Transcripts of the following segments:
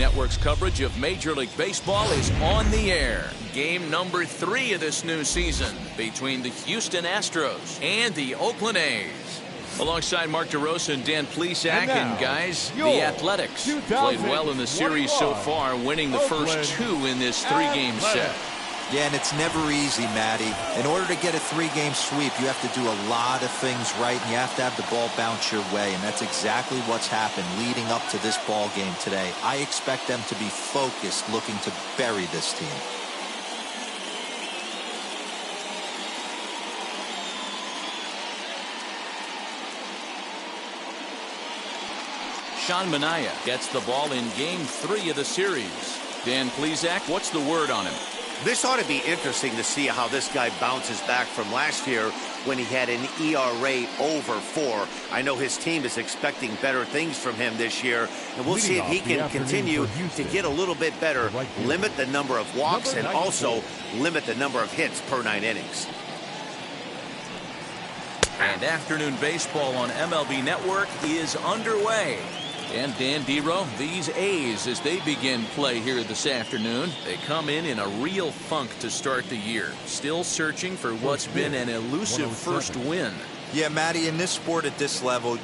Network's coverage of Major League Baseball is on the air. Game number 3 of this new season between the Houston Astros and the Oakland A's. Alongside Mark DeRosa and Dan Plesac, and guys, the Athletics played well in the series so far, winning the first 2 in this 3-game set. Yeah, and it's never easy, Matty. In order to get a 3-game sweep, you have to do a lot of things right, and you have to have the ball bounce your way, and that's exactly what's happened leading up to this ball game today. I expect them to be focused, looking to bury this team. Sean Manaea gets the ball in Game 3 of the series. Dan Plesac, what's the word on him? This ought to be interesting to see how this guy bounces back from last year when he had an ERA over 4. I know his team is expecting better things from him this year, and we'll see if he can continue to get a little bit better, limit the number of walks, and also limit the number of hits per 9 innings. And afternoon baseball on MLB Network is underway. And Dan Dero, these A's, as they begin play here this afternoon, they come in a real funk to start the year. Still searching for what's been an elusive first win. Yeah, Matty, in this sport at this level,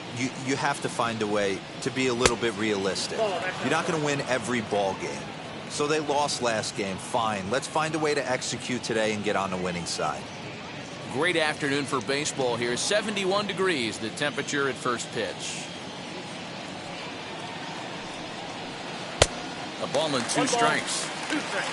you have to find a way to be a little bit realistic. You're not going to win every ball game. So they lost last game. Fine. Let's find a way to execute today and get on the winning side. Great afternoon for baseball here. 71 degrees, the temperature at first pitch. A ball and 2 strikes.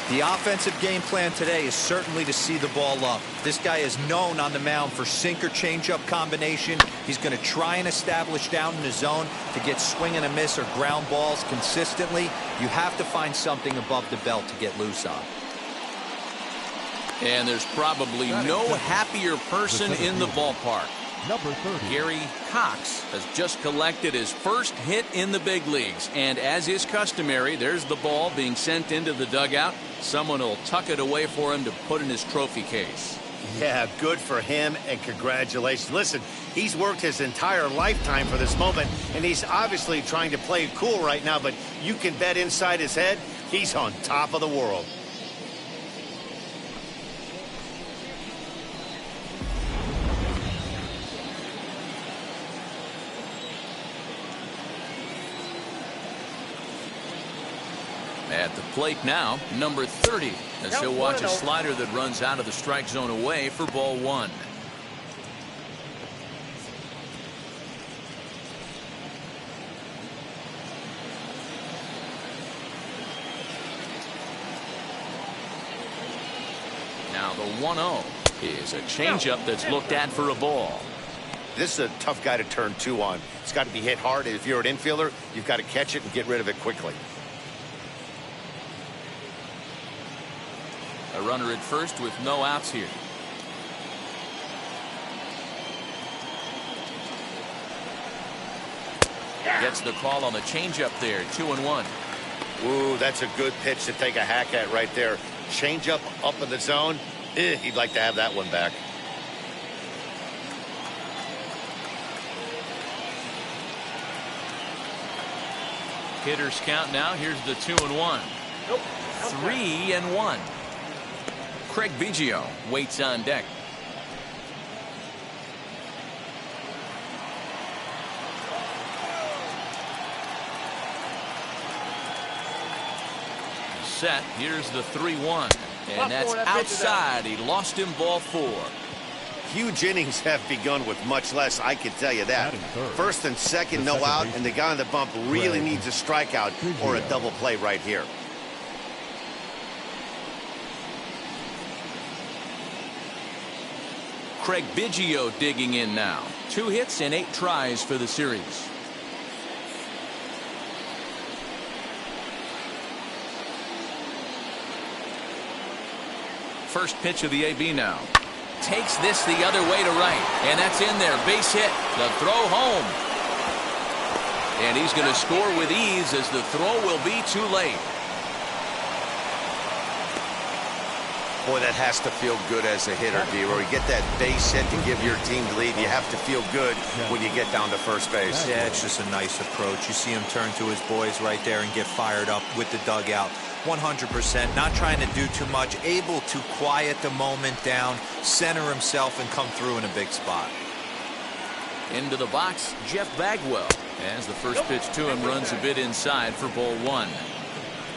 The offensive game plan today is certainly to see the ball up. This guy is known on the mound for sinker changeup combination. He's going to try and establish down in the zone to get swing and a miss or ground balls consistently. You have to find something above the belt to get loose on. And there's probably no happier person in the ballpark. Number 30. Gary Cox has just collected his first hit in the big leagues. And as is customary, there's the ball being sent into the dugout. Someone will tuck it away for him to put in his trophy case. Yeah, good for him, and congratulations. Listen, he's worked his entire lifetime for this moment, and he's obviously trying to play it cool right now, but you can bet inside his head, he's on top of the world. At the plate now, number 30, as he'll watch a slider that runs out of the strike zone away for ball 1. Now the 1-0 is a changeup that's looked at for a ball. This is a tough guy to turn 2 on. It's got to be hit hard, and if you're an infielder, you've got to catch it and get rid of it quickly. A runner at first with no outs here. Gets the call on the changeup there. 2-1. Ooh, that's a good pitch to take a hack at right there. Changeup up in the zone. He'd like to have that one back. Hitters count now. Here's the 2-1. 3-1. Craig Biggio waits on deck. Set. Here's the 3-1. And that's outside. He lost him, ball 4. Huge innings have begun with much less, I can tell you that. First and second, no out, and the guy on the bump really needs a strikeout or a double play right here. Craig Biggio digging in now. 2 hits and 8 tries for the series. First pitch of the AB now. Takes this the other way to right. And that's in there. Base hit. The throw home. And he's going to score with ease as the throw will be too late. Boy, that has to feel good as a hitter, D-Roy. You get that base hit to give your team the lead. You have to feel good when you get down to first base. Yeah, it's just a nice approach. You see him turn to his boys right there and get fired up with the dugout. 100%, not trying to do too much, able to quiet the moment down, center himself, and come through in a big spot. Into the box, Jeff Bagwell. As the first pitch to him runs a bit inside for ball one.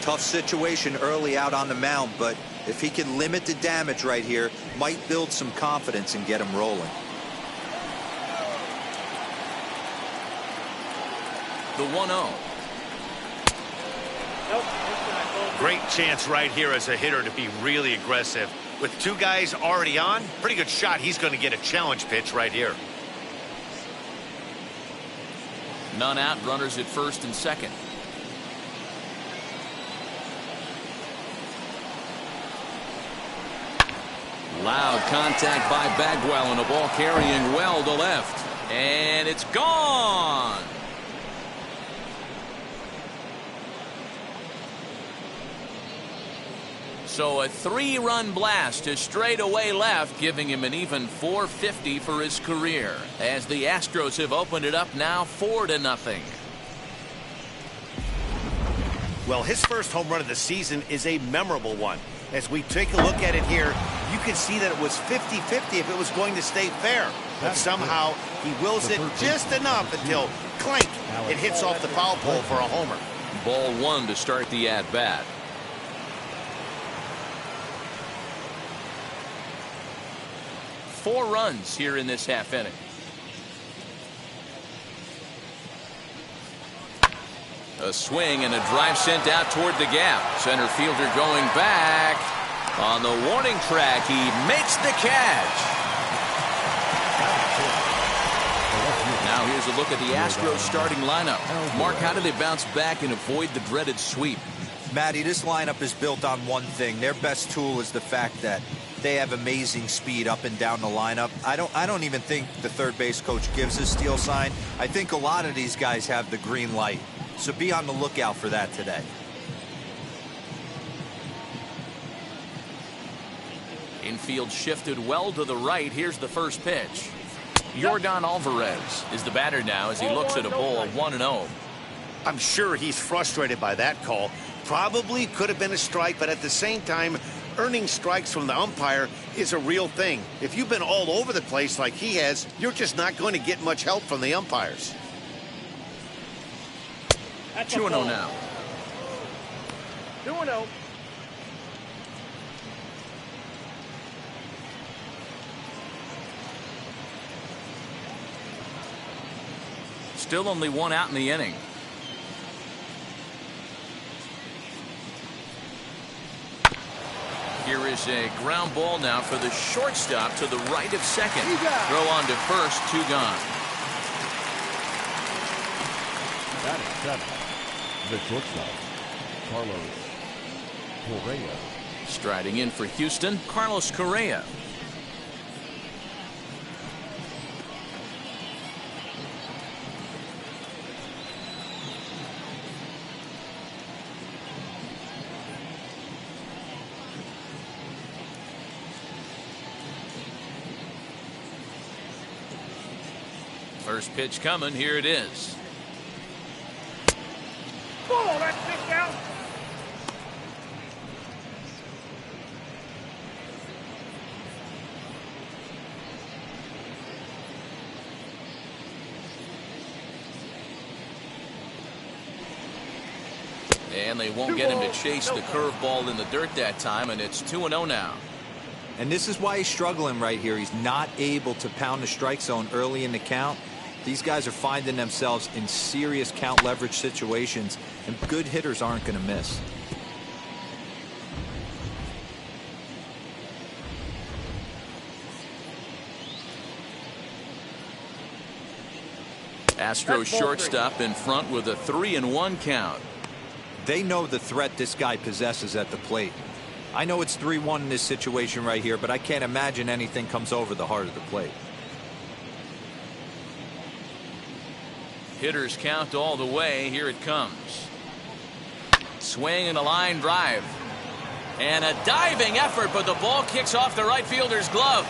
Tough situation early out on the mound, but if he can limit the damage right here, might build some confidence and get him rolling. The 1-0. Great chance right here as a hitter to be really aggressive. With two guys already on, pretty good shot. He's going to get a challenge pitch right here. None out, runners at first and second. Loud contact by Bagwell and a ball carrying well to left. And it's gone. So a 3-run blast to straightaway left, giving him an even .450 for his career, as the Astros have opened it up now 4-0. Well, his first home run of the season is a memorable one. As we take a look at it here, you can see that it was 50-50 if it was going to stay fair. But somehow he wills it just enough until clink, it hits off the foul pole for a homer. Ball one to start the at-bat. Four runs here in this half inning. A swing and a drive sent out toward the gap. Center fielder going back. On the warning track, he makes the catch. Now here's a look at the Astros starting lineup. Mark, how do they bounce back and avoid the dreaded sweep? Matty, this lineup is built on one thing. Their best tool is the fact that they have amazing speed up and down the lineup. I don't even think the third base coach gives a steal sign. I think a lot of these guys have the green light. So be on the lookout for that today. Infield shifted well to the right. Here's the first pitch. Yordan Alvarez is the batter now as he looks at a ball 1-0. I'm sure he's frustrated by that call. Probably could have been a strike, but at the same time, earning strikes from the umpire is a real thing. If you've been all over the place like he has, you're just not going to get much help from the umpires. 2-0 now. 2-0. Still only one out in the inning. Here is a ground ball now for the shortstop to the right of second. Throw on to first, 2 gone. Batting seven, the shortstop, Carlos Correa. Striding in for Houston, Carlos Correa. First pitch coming, here it is. Oh, that's kicked out. And they won't get him to chase the curveball in the dirt that time, and it's 2-0 now. And this is why he's struggling right here. He's not able to pound the strike zone early in the count. These guys are finding themselves in serious count leverage situations, and good hitters aren't going to miss. Astros shortstop in front with a 3-1 count. They know the threat this guy possesses at the plate. I know it's 3-1 in this situation right here, but I can't imagine anything comes over the heart of the plate. Hitters count all the way. Here it comes. Swing and a line drive. And a diving effort, but the ball kicks off the right fielder's glove.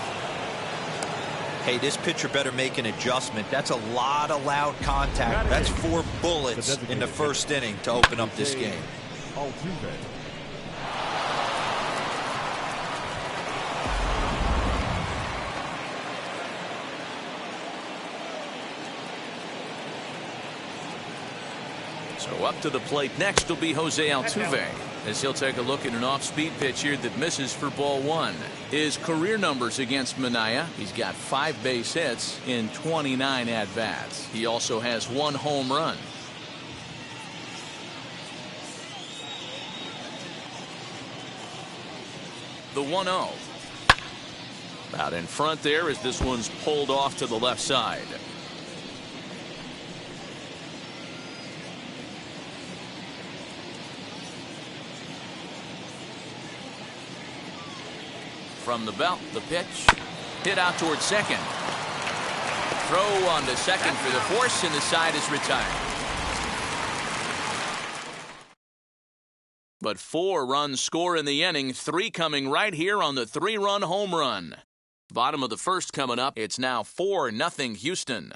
Hey, this pitcher better make an adjustment. That's a lot of loud contact. That's 4 bullets in the first inning to open up this game. So up to the plate next will be Jose Altuve, as he'll take a look at an off-speed pitch here that misses for ball 1. His career numbers against Minaya: he's got 5 base hits in 29 at-bats. He also has 1 home run. The 1-0. Out in front there as this one's pulled off to the left side. From the belt, the pitch hit out towards second. Throw on to second for the force, and the side is retired. But 4 runs score in the inning, 3 coming right here on the 3-run home run. Bottom of the first coming up. It's now 4-0 Houston.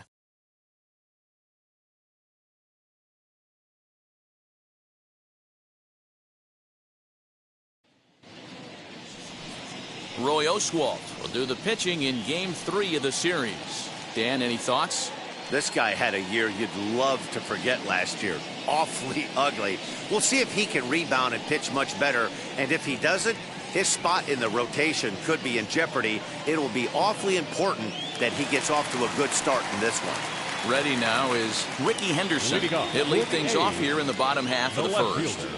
Roy Oswalt will do the pitching in Game 3 of the series. Dan, any thoughts? This guy had a year you'd love to forget last year. Awfully ugly. We'll see if he can rebound and pitch much better. And if he doesn't, his spot in the rotation could be in jeopardy. It will be awfully important that he gets off to a good start in this one. Ready now is Ricky Henderson. He'll lead things off here in the bottom half of the first.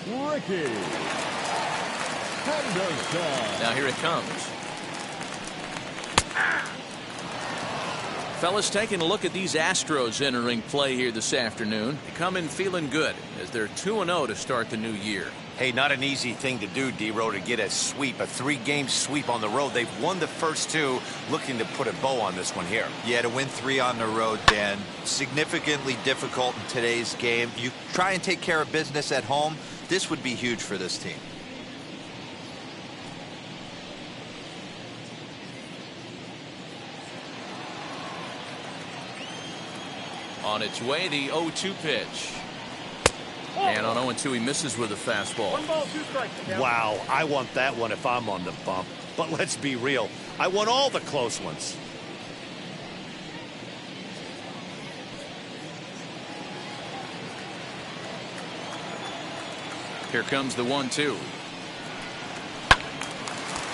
Ricky Henderson. Now here it comes. Fellas, taking a look at these Astros entering play here this afternoon. They come in feeling good as they're 2-0 to start the new year. Hey, not an easy thing to do, D-Row, to get a sweep, a 3-game sweep on the road. They've won the first 2, looking to put a bow on this one here. Yeah, to win 3 on the road, Dan, significantly difficult in today's game. You try and take care of business at home, this would be huge for this team. On its way, the 0-2 pitch. And on 0-2, he misses with a fastball. 1 ball, 2 strikes. Wow, I want that one if I'm on the bump. But let's be real, I want all the close ones. Here comes the 1-2.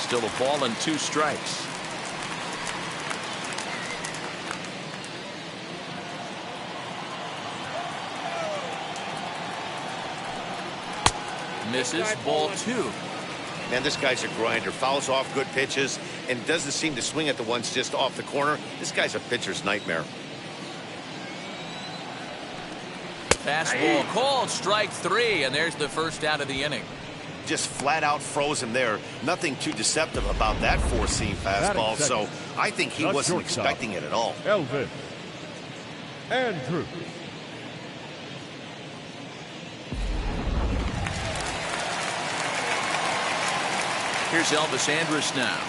Still a ball and 2 strikes. Misses, ball 2. Man, this guy's a grinder. Fouls off good pitches and doesn't seem to swing at the ones just off the corner. This guy's a pitcher's nightmare. Fastball called, strike 3, and there's the first out of the inning. Just flat out froze him there. Nothing too deceptive about that 4-seam fastball, so I think he wasn't expecting it at all. Elvis Andrews. Here's Elvis Andrus now.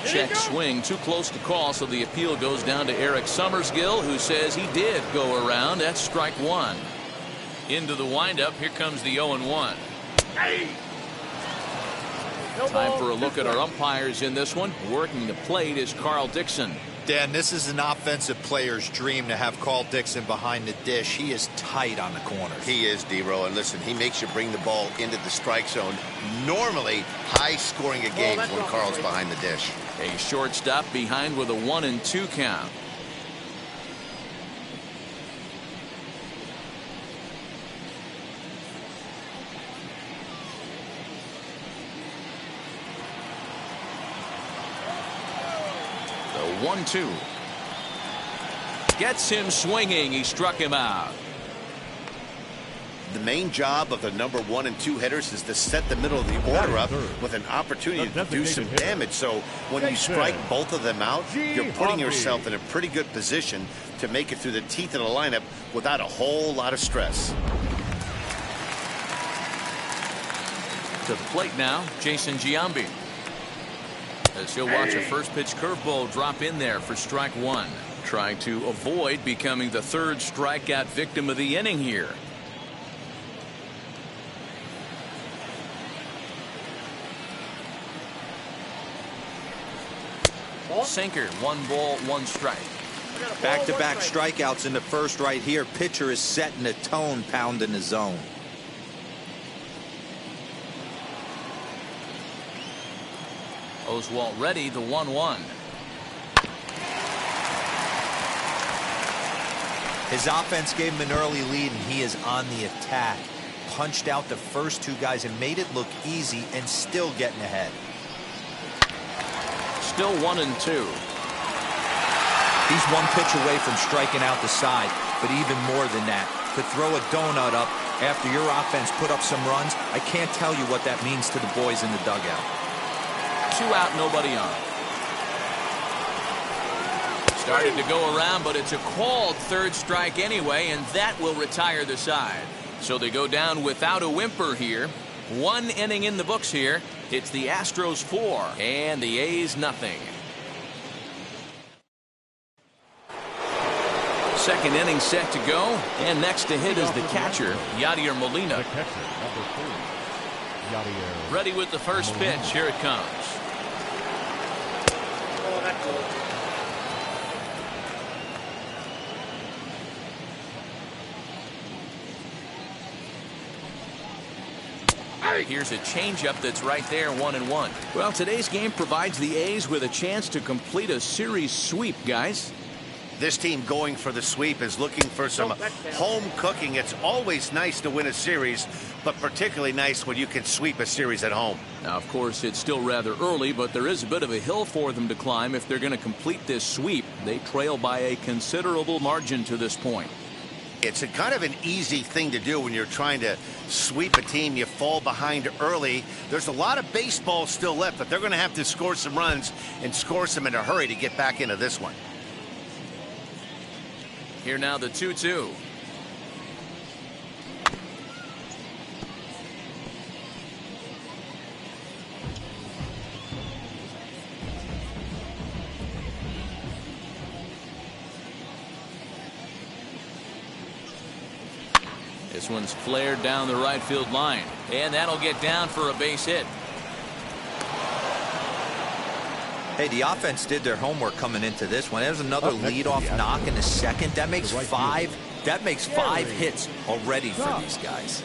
Check swing, too close to call, so the appeal goes down to Eric Summersgill, who says he did go around. That's strike 1. Into the windup, here comes the 0-1. Time for a look at our umpires in this one. Working the plate is Carl Dixon. Dan, this is an offensive player's dream to have Carl Dixon behind the dish. He is tight on the corners. He is, D-Row, and listen, he makes you bring the ball into the strike zone. Normally, high scoring of games when Carl's behind the dish. A shortstop behind with a 1-2 count. The 1-2. Gets him swinging. He struck him out. The main job of the number 1 and 2 hitters is to set the middle of the order up with an opportunity to do some damage. So when you strike both of them out, you're putting yourself in a pretty good position to make it through the teeth of the lineup without a whole lot of stress. To the plate now, Jason Giambi. As he'll watch a first pitch curveball drop in there for strike one. Trying to avoid becoming the third strikeout victim of the inning here. Sinker, 1 ball, 1 strike. Back-to-back strikeouts in the first right here. Pitcher is setting the tone, pounding the zone. Oswalt ready, the 1-1. His offense gave him an early lead, and he is on the attack. Punched out the first 2 guys and made it look easy, and still getting ahead. Still 1-2. He's 1 pitch away from striking out the side, but even more than that, to throw a donut up after your offense put up some runs, I can't tell you what that means to the boys in the dugout. 2 out, nobody on. Started to go around, but it's a called third strike anyway, and that will retire the side. So they go down without a whimper here. 1 inning in the books here. It's the Astros 4 and the A's nothing. Second inning set to go, and next to hit is the catcher, Yadier Molina. The catcher, number 3, Yadier. Ready with the first pitch. Here it comes. Here's a changeup that's right there, 1-1. Well, today's game provides the A's with a chance to complete a series sweep, guys. This team going for the sweep is looking for some home cooking. It's always nice to win a series, but particularly nice when you can sweep a series at home. Now, of course, it's still rather early, but there is a bit of a hill for them to climb if they're going to complete this sweep. They trail by a considerable margin to this point. It's a kind of an easy thing to do when you're trying to sweep a team. You fall behind early. There's a lot of baseball still left, but they're going to have to score some runs and score some in a hurry to get back into this one. Here now the 2-2. This one's flared down the right field line, and that'll get down for a base hit. Hey, the offense did their homework coming into this one. There's another leadoff knock in the second. That makes 5. That makes 5 hits already for these guys.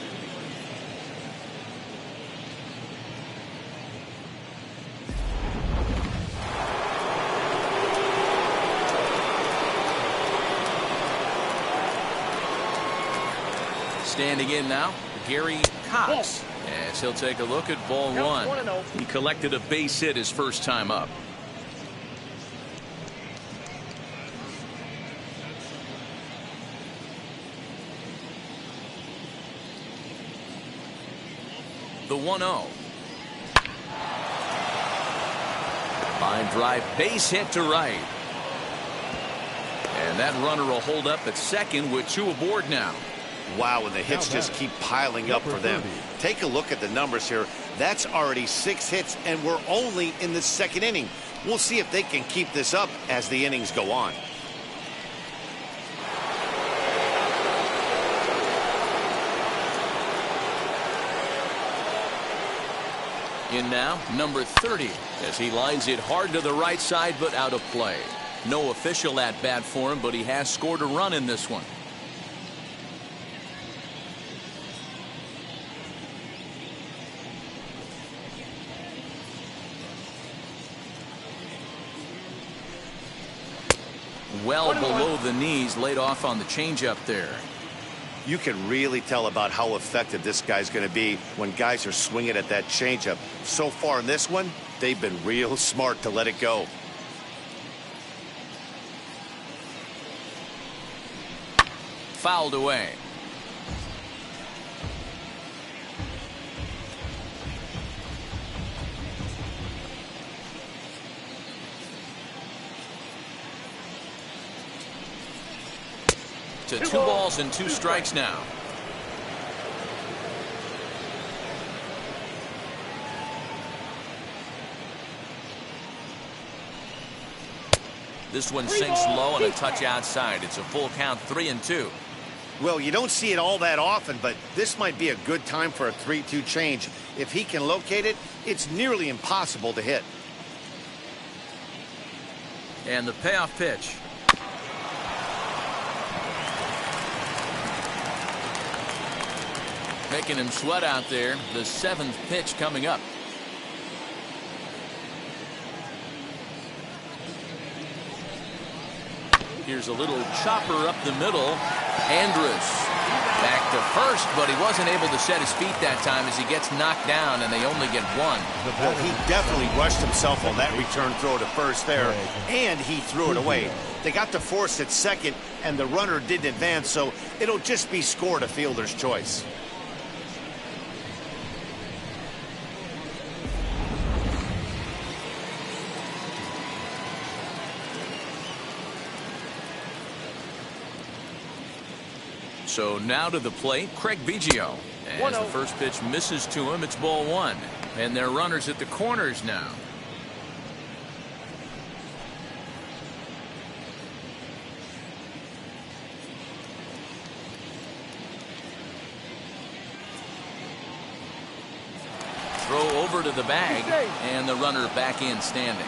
Standing in now, Gary Cox. As he'll take a look at ball 1. He collected a base hit his first time up. The 1-0. Line drive, base hit to right. And that runner will hold up at second with 2 aboard now. Wow, and the hits just keep piling up for them. Take a look at the numbers here. That's already 6 hits, and we're only in the second inning. We'll see if they can keep this up as the innings go on. In now, number 30, as he lines it hard to the right side, but out of play. No official at bat for him, but he has scored a run in this one. Well below the knees, laid off on the changeup there. You can really tell about how effective this guy's going to be when guys are swinging at that changeup. So far in this one, they've been real smart to let it go. Fouled away. To 2 balls and 2 strikes now. This one sinks low and a touch outside. It's a full count, 3-2. Well, you don't see it all that often, but this might be a good time for a 3-2 change. If he can locate it, it's nearly impossible to hit. And the payoff pitch. Making him sweat out there. The 7th pitch coming up. Here's a little chopper up the middle. Andrus back to first, but he wasn't able to set his feet that time as he gets knocked down, and they only get one. Well, he definitely rushed himself on that return throw to first there, and he threw it away. They got to force at second, and the runner didn't advance, so it'll just be scored a fielder's choice. So now to the plate, Craig Biggio. As the first pitch misses to him, it's ball 1. And they're runners at the corners now. Throw over to the bag, and the runner back in standing.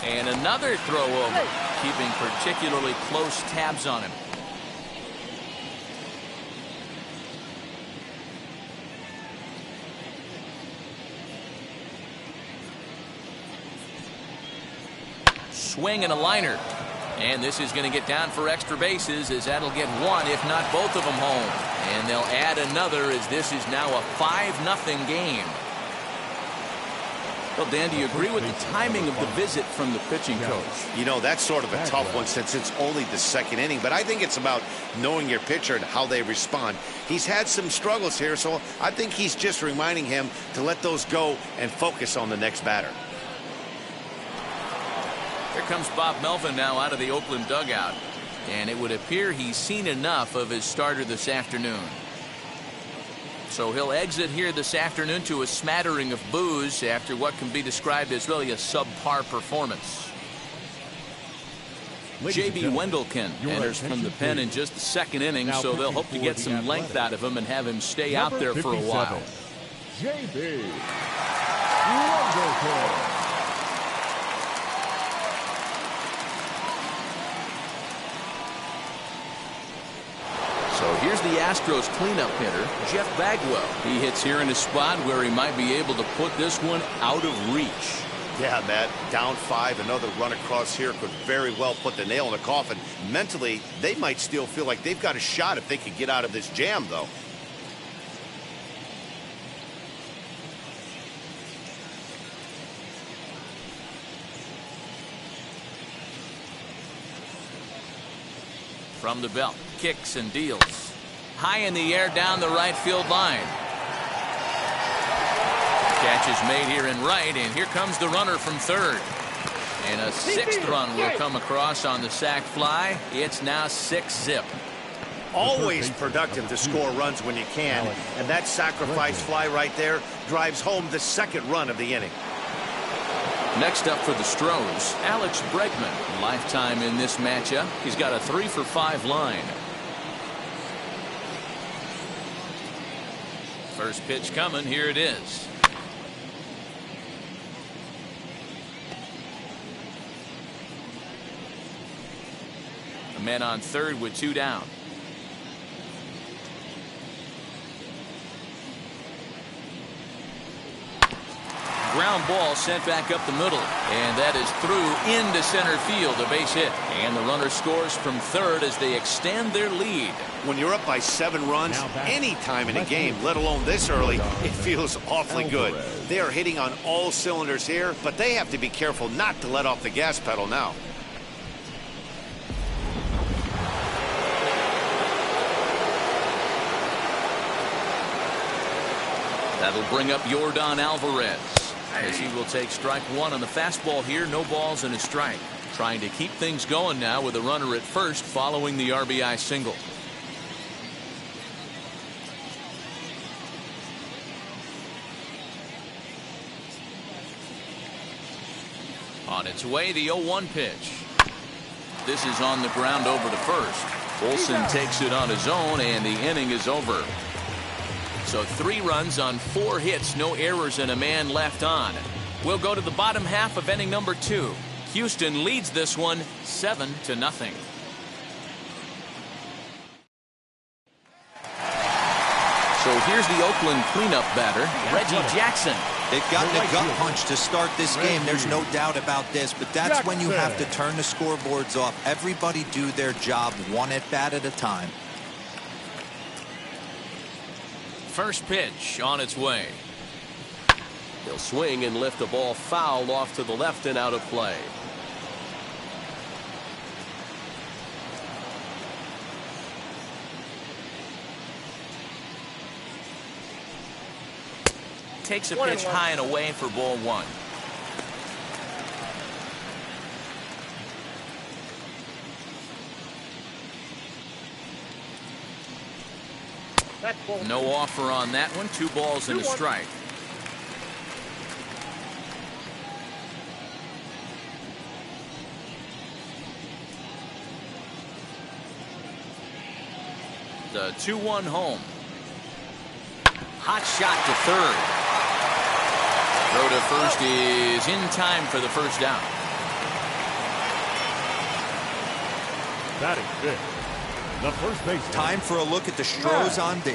And another throw over, keeping particularly close tabs on him. Swing and a liner. And this is going to get down for extra bases, as that'll get one, if not both of them, home. And they'll add another, as this is now a 5-0 game. Well, Dan, do you agree with the timing of the visit from the pitching coach? You know, that's sort of a tough one since it's only the 2nd inning, but I think it's about knowing your pitcher and how they respond. He's had some struggles here, so I think he's just reminding him to let those go and focus on the next batter. Here comes Bob Melvin now out of the Oakland dugout, and it would appear he's seen enough of his starter this afternoon. So he'll exit here this afternoon to a smattering of boos after what can be described as really a subpar performance. J.B. Wendelken enters from the pen in just the 2nd inning, so they'll hope to get some length out of him and have him stay out there for a while. J.B. Wendelken. So here's the Astros cleanup hitter, Jeff Bagwell. He hits here in a spot where he might be able to put this one out of reach. Yeah, Matt, down 5, another run across here could very well put the nail in the coffin. Mentally, they might still feel like they've got a shot if they could get out of this jam, though. From the belt, kicks and deals. High in the air down the right field line. Catch is made here in right, and here comes the runner from third. And a 6th run will come across on the sac fly. It's now 6-0. Always productive to score runs when you can, and that sacrifice fly right there drives home the 2nd run of the inning. Next up for the Astros, Alex Bregman, lifetime in this matchup. He's got a 3-for-5 line. First pitch coming, here it is. A man on third with 2 down. Ground ball sent back up the middle, and that is through into center field, a base hit. And the runner scores from third as they extend their lead. When you're up by 7 runs any time in a game, let alone this early, it feels awfully good. They are hitting on all cylinders here, but they have to be careful not to let off the gas pedal now. That'll bring up Yordan Alvarez, as he will take strike 1 on the fastball here. No balls and a strike. Trying to keep things going now with a runner at first following the RBI single. On its way, the 0-1 pitch. This is on the ground over to first. Olsen takes it on his own, and the inning is over. So 3 runs on 4 hits, no errors, and a man left on. We'll go to the bottom half of inning number 2. Houston leads this one 7-0. So here's the Oakland cleanup batter, Reggie Jackson. They've gotten a gut punch to start this game. There's no doubt about this, but that's when you have to turn the scoreboards off. Everybody do their job one at bat at a time. First pitch on its way. He'll swing and lift a ball foul off to the left and out of play. Takes a pitch high and away for ball 1. No offer on that one. 2 balls and a strike. The 2-1 home. Hot shot to third. Throw to first is in time for the first down. Batting fifth, the first baseman. Time for a look at the Astros on D.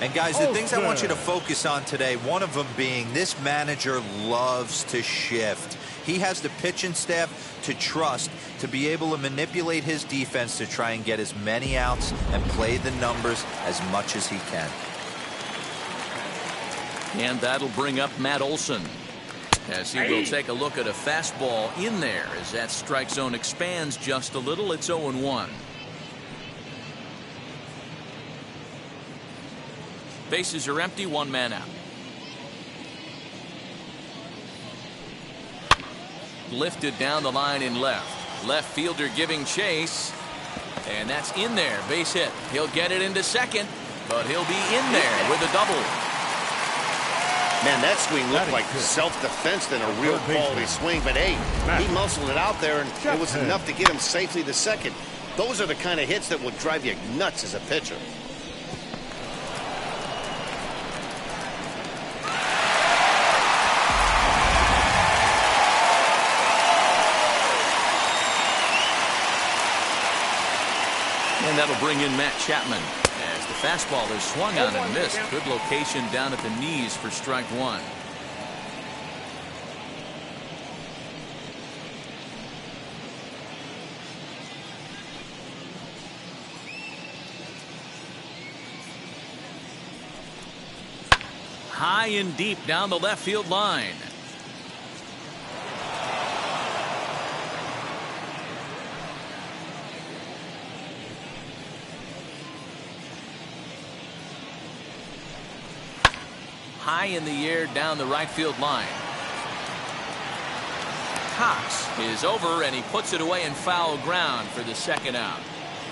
And guys, the things I want you to focus on today, one of them being this manager loves to shift. He has the pitching staff to trust to be able to manipulate his defense to try and get as many outs and play the numbers as much as he can. And that'll bring up Matt Olson, as he will take a look at a fastball in there as that strike zone expands just a little. It's 0-1. Bases are empty, 1 man out. Lifted down the line in left. Left fielder giving chase. And that's in there. Base hit. He'll get it into second, but he'll be in there with a double. Man, that swing looked like self-defense than a real quality swing. But, hey, he muscled it out there, and it was enough to get him safely to second. Those are the kind of hits that will drive you nuts as a pitcher. And that'll bring in Matt Chapman. As the fastball is swung on and missed. Good location down at the knees for strike 1. High and deep down the left field line. High in the air down the right field line. Cox is over, and he puts it away in foul ground for the second out.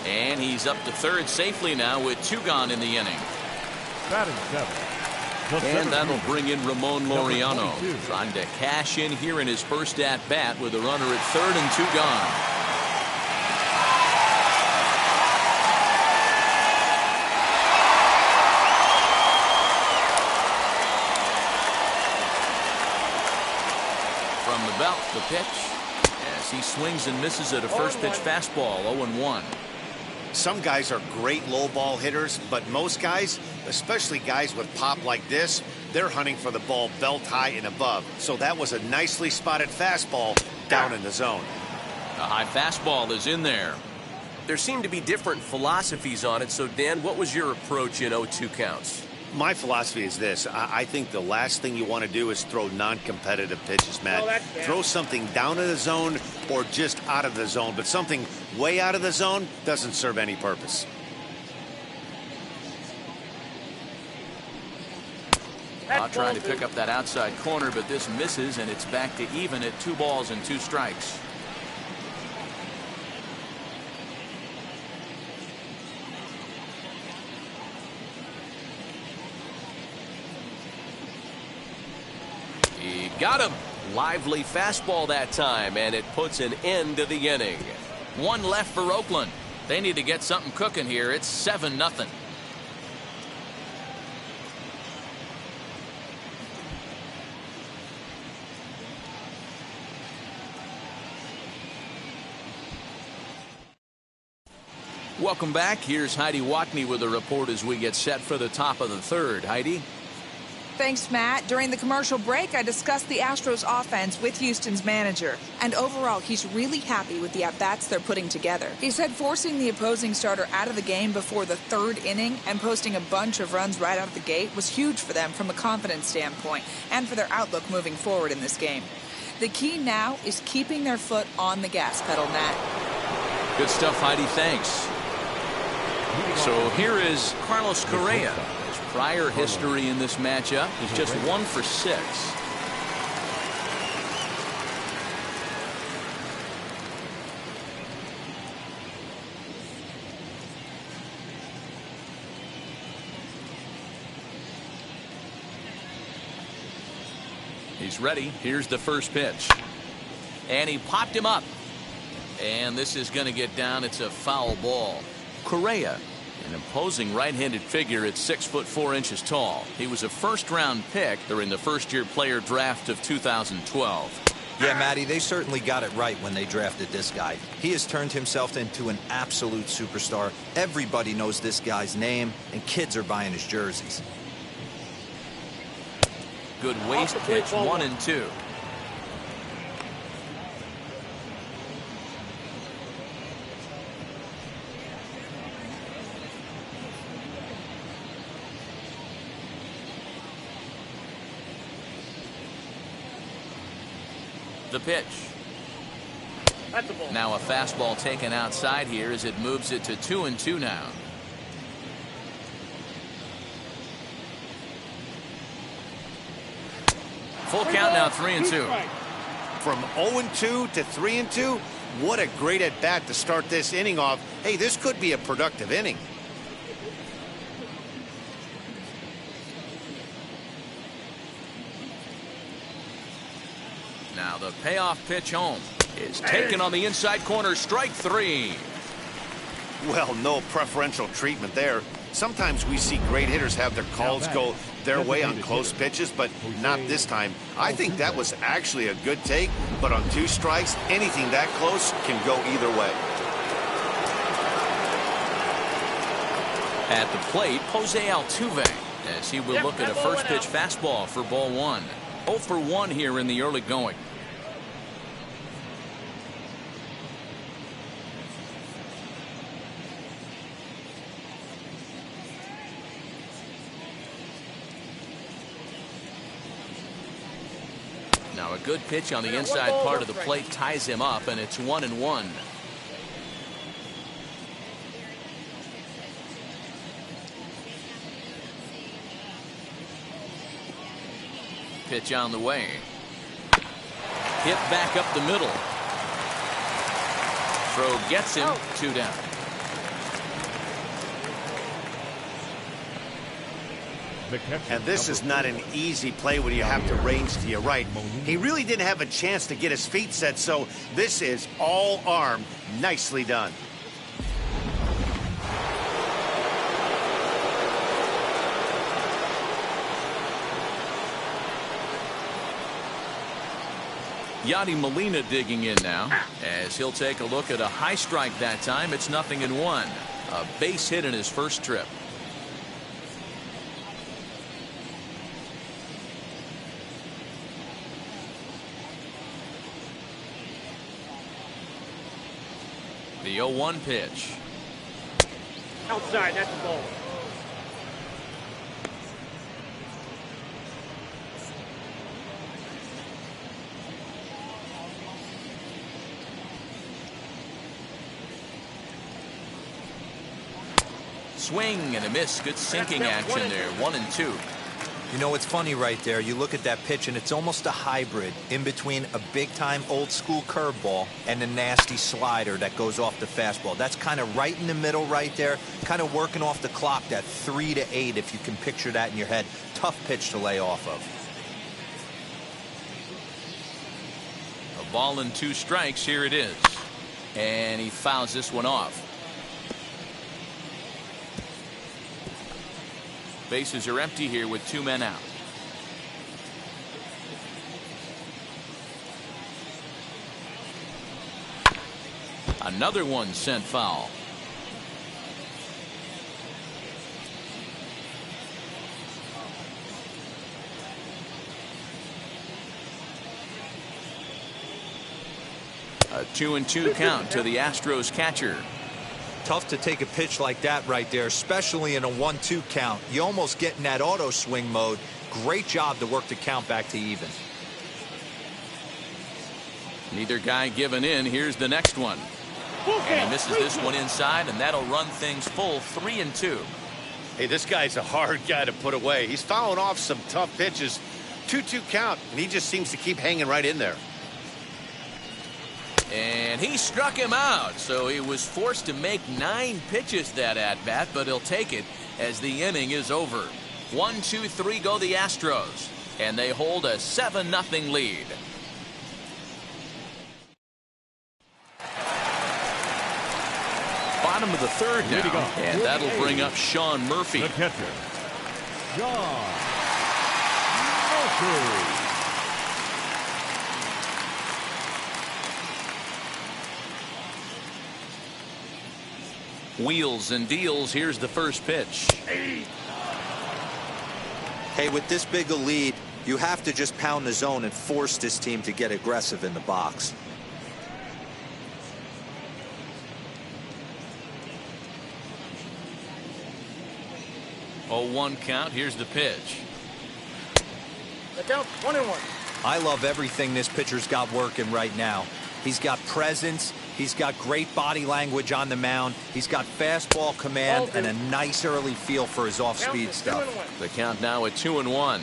And he's up to third safely now with 2 gone in the inning. Batting seventh. And that'll bring in Ramon Laureano, trying to cash in here in his first at-bat with a runner at third and 2 gone. From the belt, the pitch, as he swings and misses at a first pitch fastball, 0-1. Some guys are great low ball hitters, but most guys, especially guys with pop like this, they're hunting for the ball belt high and above. So that was a nicely spotted fastball down in the zone. A high fastball is in there. There seem to be different philosophies on it. So, Dan, what was your approach in 0-2 counts? My philosophy is this. I think the last thing you want to do is throw non-competitive pitches, Matt. Throw something down in the zone or just out of the zone, but something way out of the zone doesn't serve any purpose. I'll try to pick up that outside corner, but this misses, and it's back to even at 2 balls and 2 strikes. He got him. Lively fastball that time, and it puts an end to the inning. One left for Oakland. They need to get something cooking here. It's 7-0. Welcome back. Here's Heidi Watney with a report as we get set for the top of the third. Heidi? Thanks, Matt. During the commercial break, I discussed the Astros offense with Houston's manager. And overall, he's really happy with the at-bats they're putting together. He said forcing the opposing starter out of the game before the third inning and posting a bunch of runs right out of the gate was huge for them from a confidence standpoint and for their outlook moving forward in this game. The key now is keeping their foot on the gas pedal, Matt. Good stuff, Heidi. Thanks. So here is Carlos Correa. His prior history in this matchup is just 1 for 6. He's ready. Here's the first pitch. And he popped him up. And this is going to get down. It's a foul ball. Correa, an imposing right-handed figure at 6'4" tall. He was a first-round pick during the first-year player draft of 2012. Yeah, Matty, they certainly got it right when they drafted this guy. He has turned himself into an absolute superstar. Everybody knows this guy's name, and kids are buying his jerseys. Good waist pitch, 1-2. The pitch. Now a fastball taken outside here as it moves it to 2-2 now. Full count now, 3-2. From 0-2 to 3-2, what a great at bat to start this inning off. Hey, this could be a productive inning. Now the payoff pitch home is taken on the inside corner. Strike 3. Well, no preferential treatment there. Sometimes we see great hitters have their calls go their way on close pitches, but not this time. I think that was actually a good take, but on 2 strikes, anything that close can go either way. At the plate, Jose Altuve, as he will look at a first pitch fastball for ball 1. 0 for 1 here in the early going. Now a good pitch on the inside part of the plate ties him up, and it's 1-1. Pitch on the way. Hit back up the middle. Throw gets him. 2 down. And this is not an easy play when you have to range to your right. He really didn't have a chance to get his feet set, so this is all arm. Nicely done. Yadi Molina digging in now as he'll take a look at a high strike that time. It's 0-1. A base hit in his first trip. The 0-1 pitch. Outside, that's the ball. Swing and a miss. Good sinking action there. 1-2. You know, it's funny right there. You look at that pitch, and it's almost a hybrid in between a big-time old-school curveball and a nasty slider that goes off the fastball. That's kind of right in the middle right there, kind of working off the clock, that 3 to 8, if you can picture that in your head. Tough pitch to lay off of. A ball and 2 strikes. Here it is. And he fouls this one off. Bases are empty here with 2 men out. Another one sent foul. A 2-2 count to the Astros catcher. Tough to take a pitch like that right there, especially in a 1-2 count. You almost get in that auto swing mode. Great job to work the count back to even. Neither guy giving in. Here's the next one. And he misses this one inside, and that'll run things full 3-2. Hey, this guy's a hard guy to put away. He's fouling off some tough pitches. 2-2 count, and he just seems to keep hanging right in there. And he struck him out, so he was forced to make 9 pitches that at bat, but he'll take it as the inning is over. 1, 2, 3 go the Astros, and they hold a 7-0 lead. Bottom of the 3rd now, and that'll bring up Sean Murphy. The catcher, Sean Murphy. Wheels and deals. Here's the first pitch. Hey, with this big a lead, you have to just pound the zone and force this team to get aggressive in the box. 0-1 count. Here's the pitch. The count 1-1. I love everything this pitcher's got working right now. He's got presence. He's got great body language on the mound. He's got fastball command and a nice early feel for his off-speed stuff. The count now at 2-1.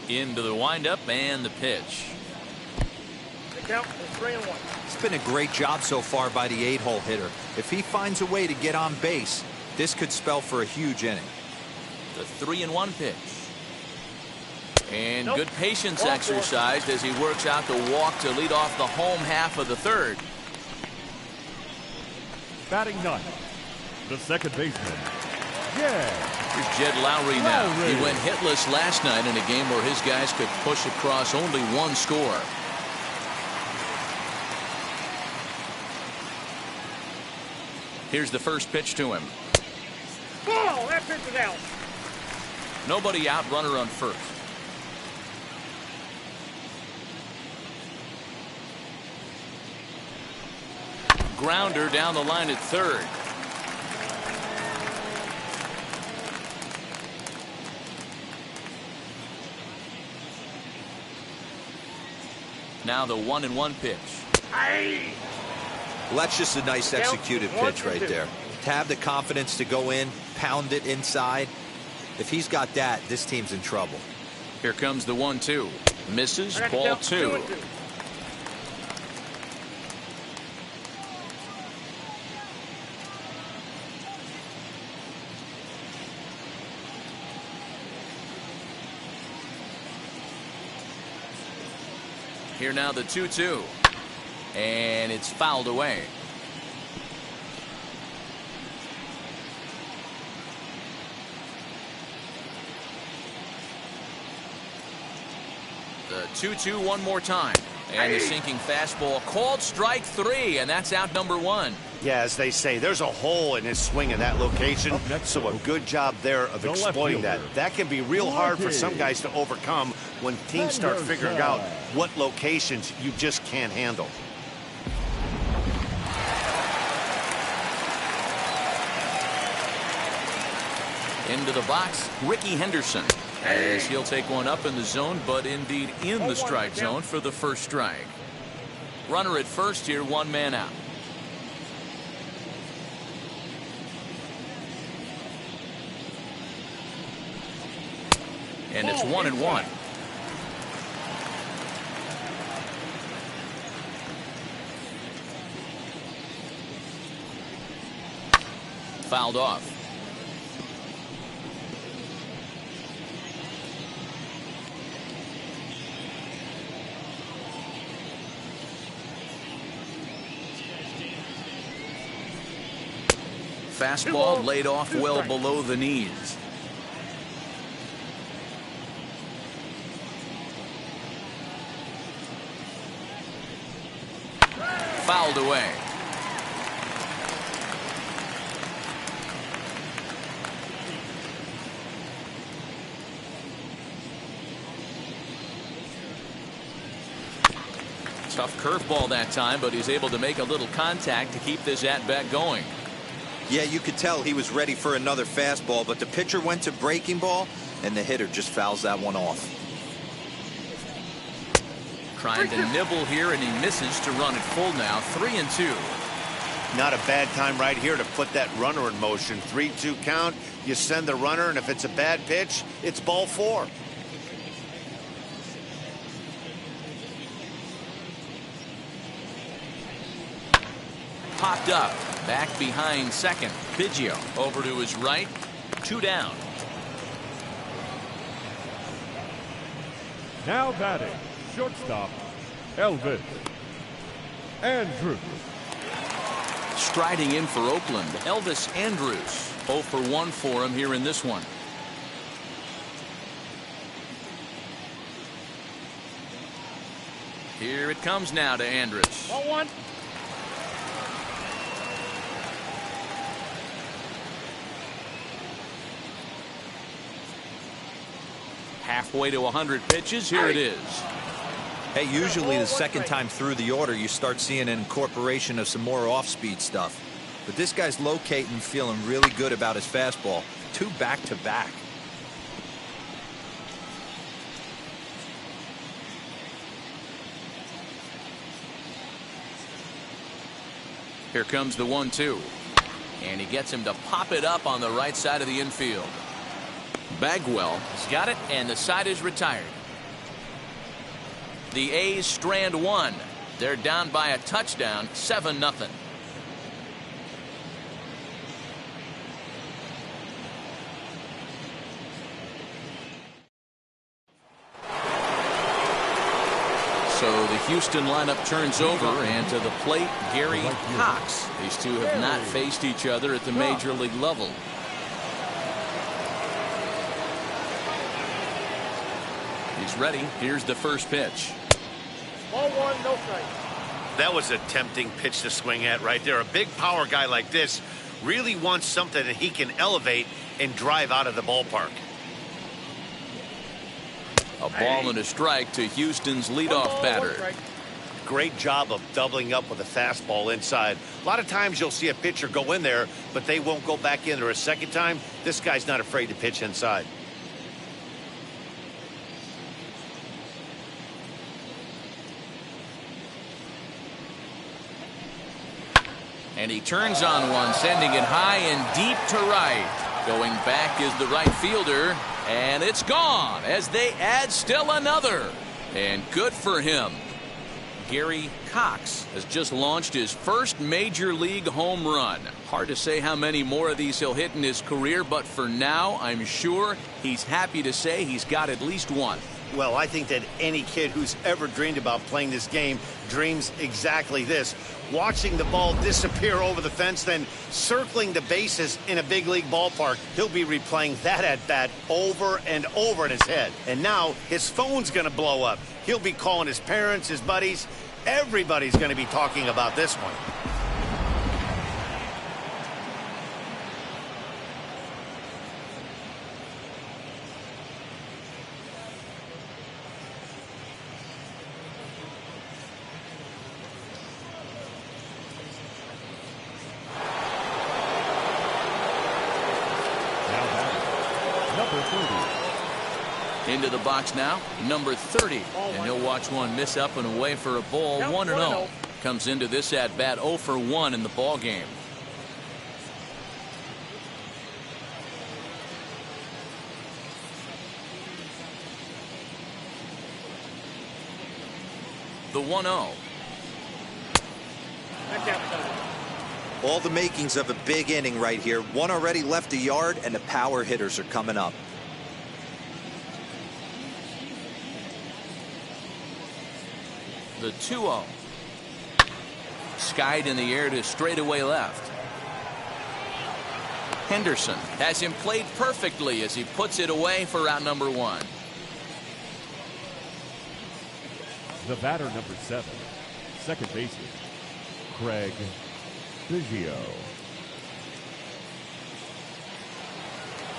Into the windup and the pitch. The count is 3-1. It's been a great job so far by the 8-hole hitter. If he finds a way to get on base, this could spell for a huge inning. The 3-1 pitch. And good patience exercised as he works out the walk to lead off the home half of the 3rd. Batting ninth, the second baseman, Jed. Here's Jed Lowry now. He went hitless last night in a game where his guys could push across only 1 score. Here's the first pitch to him. Ball! That pitch is out. Nobody out, runner on first. Grounder down the line at 3rd. Now the 1-1 pitch. Aye. Well, that's just a nice executed pitch right there. To have the confidence to go in, pound it inside. If he's got that, this team's in trouble. Here comes the 1-2. Misses, ball 2. Here now the 2-2. And it's fouled away. The 2-2 one more time. And the sinking fastball called strike 3, and that's out number 1. Yeah, as they say, there's a hole in his swing in that location, so a good job there of exploiting that. That can be real hard for some guys to overcome when teams start figuring out what locations you just can't handle. Into the box, Ricky Henderson, as he'll take one up in the zone, but indeed in the strike zone for the first strike. Runner at first here, 1 man out. And it's 1-1. fouled off. Fastball laid off well below the knees. Fouled away. Tough curveball that time, but he's able to make a little contact to keep this at-bat going. Yeah, you could tell he was ready for another fastball, but the pitcher went to breaking ball, and the hitter just fouls that one off. Trying to nibble here, and he misses to run it full now. 3-2. Not a bad time right here to put that runner in motion. 3-2 count. You send the runner, and if it's a bad pitch, it's ball 4. Popped up. Back behind second. Biggio over to his right. 2 down. Now batting, shortstop, Elvis Andrews. Striding in for Oakland, Elvis Andrews. 0 for 1 for him here in this one. Here it comes now to Andrews. 1-1. Halfway to 100 pitches. Here it is. Hey, usually the second time through the order, you start seeing an incorporation of some more off-speed stuff. But this guy's locating, feeling really good about his fastball. 2 back-to-back. Here comes the 1-2. And he gets him to pop it up on the right side of the infield. Bagwell has got it, and the side is retired. The A's strand 1. They're down by a touchdown, 7-0. So the Houston lineup turns over, and to the plate, Gary Cox. These two have not faced each other at the major league level. He's ready. Here's the first pitch. Ball 1, no strike. That was a tempting pitch to swing at right there. A big power guy like this really wants something that he can elevate and drive out of the ballpark. A ball and a strike to Houston's leadoff batter. Great job of doubling up with a fastball inside. A lot of times you'll see a pitcher go in there, but they won't go back in there a second time. This guy's not afraid to pitch inside. And he turns on one, sending it high and deep to right. Going back is the right fielder, and it's gone as they add still another. And good for him. Gary Cox has just launched his first major league home run. Hard to say how many more of these he'll hit in his career, but for now, I'm sure he's happy to say he's got at least one. Well, I think that any kid who's ever dreamed about playing this game dreams exactly this. Watching the ball disappear over the fence, then circling the bases in a big league ballpark. He'll be replaying that at-bat over and over in his head. And now his phone's going to blow up. He'll be calling his parents, his buddies. Everybody's going to be talking about this one. Into the box now, number 30. And he'll watch one miss up and away for a ball. 1-0. Comes into this at-bat 0 for 1 in the ball game. The 1-0. All the makings of a big inning right here. One already left the yard, and the power hitters are coming up. The 2-0. Skied in the air to straightaway left. Henderson has him played perfectly as he puts it away for out number 1. The batter, number 7, second baseman, Craig Biggio.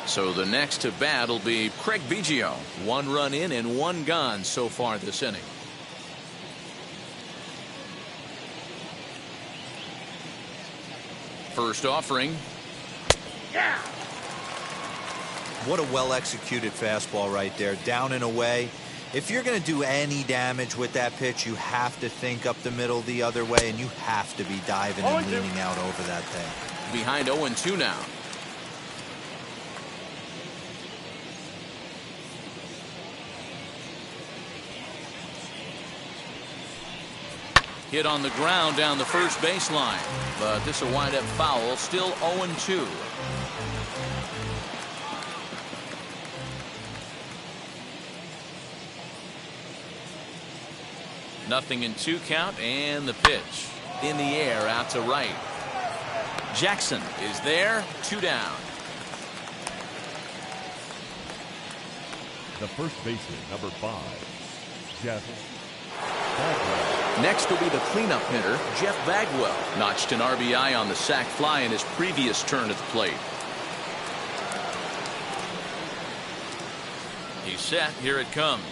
So the next to bat will be Craig Biggio. 1 run in and 1 gone so far this inning. First offering. Yeah. What a well-executed fastball right there. Down and away. If you're going to do any damage with that pitch, you have to think up the middle the other way, and you have to be diving and leaning out over that thing. Behind 0-2 now. Hit on the ground down the first baseline, but this will wind up foul. Still 0-2. Nothing in 2 count, and the pitch in the air out to right. Jackson is there. 2 down. The first baseman, number 5, Jeff Bagwell. Next will be the cleanup hitter, Jeff Bagwell. Notched an RBI on the sac fly in his previous turn at the plate. He's set. Here it comes.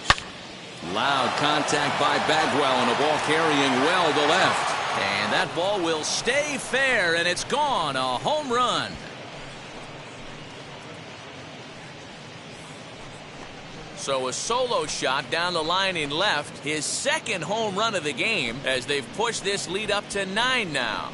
Loud contact by Bagwell, and a ball carrying well to left. And that ball will stay fair, and it's gone. A home run. So a solo shot down the line in left. His second home run of the game as they've pushed this lead up to 9 now.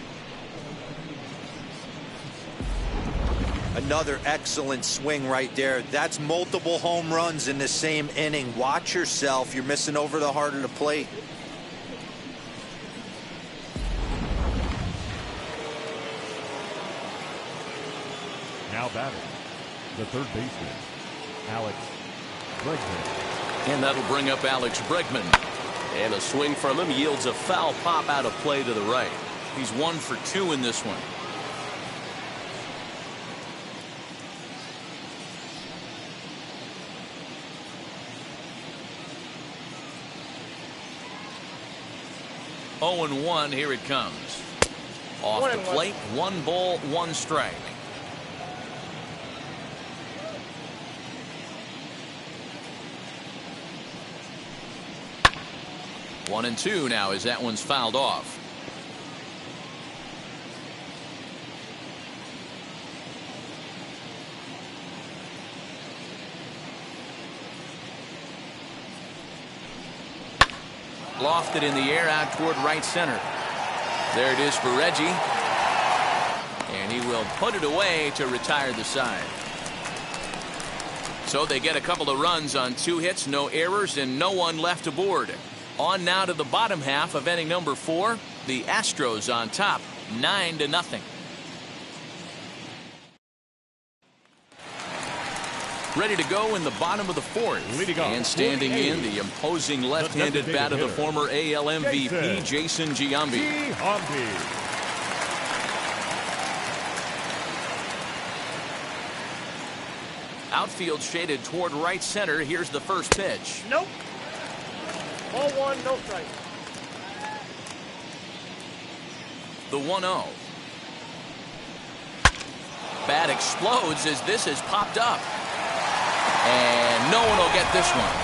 Another excellent swing right there. That's multiple home runs in the same inning. Watch yourself. You're missing over the heart of the plate. Now batting, the third baseman, Alex Bregman. And that'll bring up Alex Bregman. And a swing from him yields a foul pop out of play to the right. He's 1 for 2 in this one. Oh, and 1. Here it comes. Off the plate. 1 ball, 1 strike. One and 2 now as that one's fouled off. Lofted in the air out toward right center. There it is for Reggie. And he will put it away to retire the side. So they get a couple of runs on 2 hits, no errors, and no one left aboard. On now to the bottom half of inning number 4. The Astros on top, 9-0. Ready to go in the bottom of the 4th. And standing in, the imposing left-handed bat of the former AL MVP, Jason Giambi. Outfield shaded toward right center. Here's the first pitch. Nope. Ball 1, no strike. The 1-0. Bat explodes as this is popped up. And no one will get this one.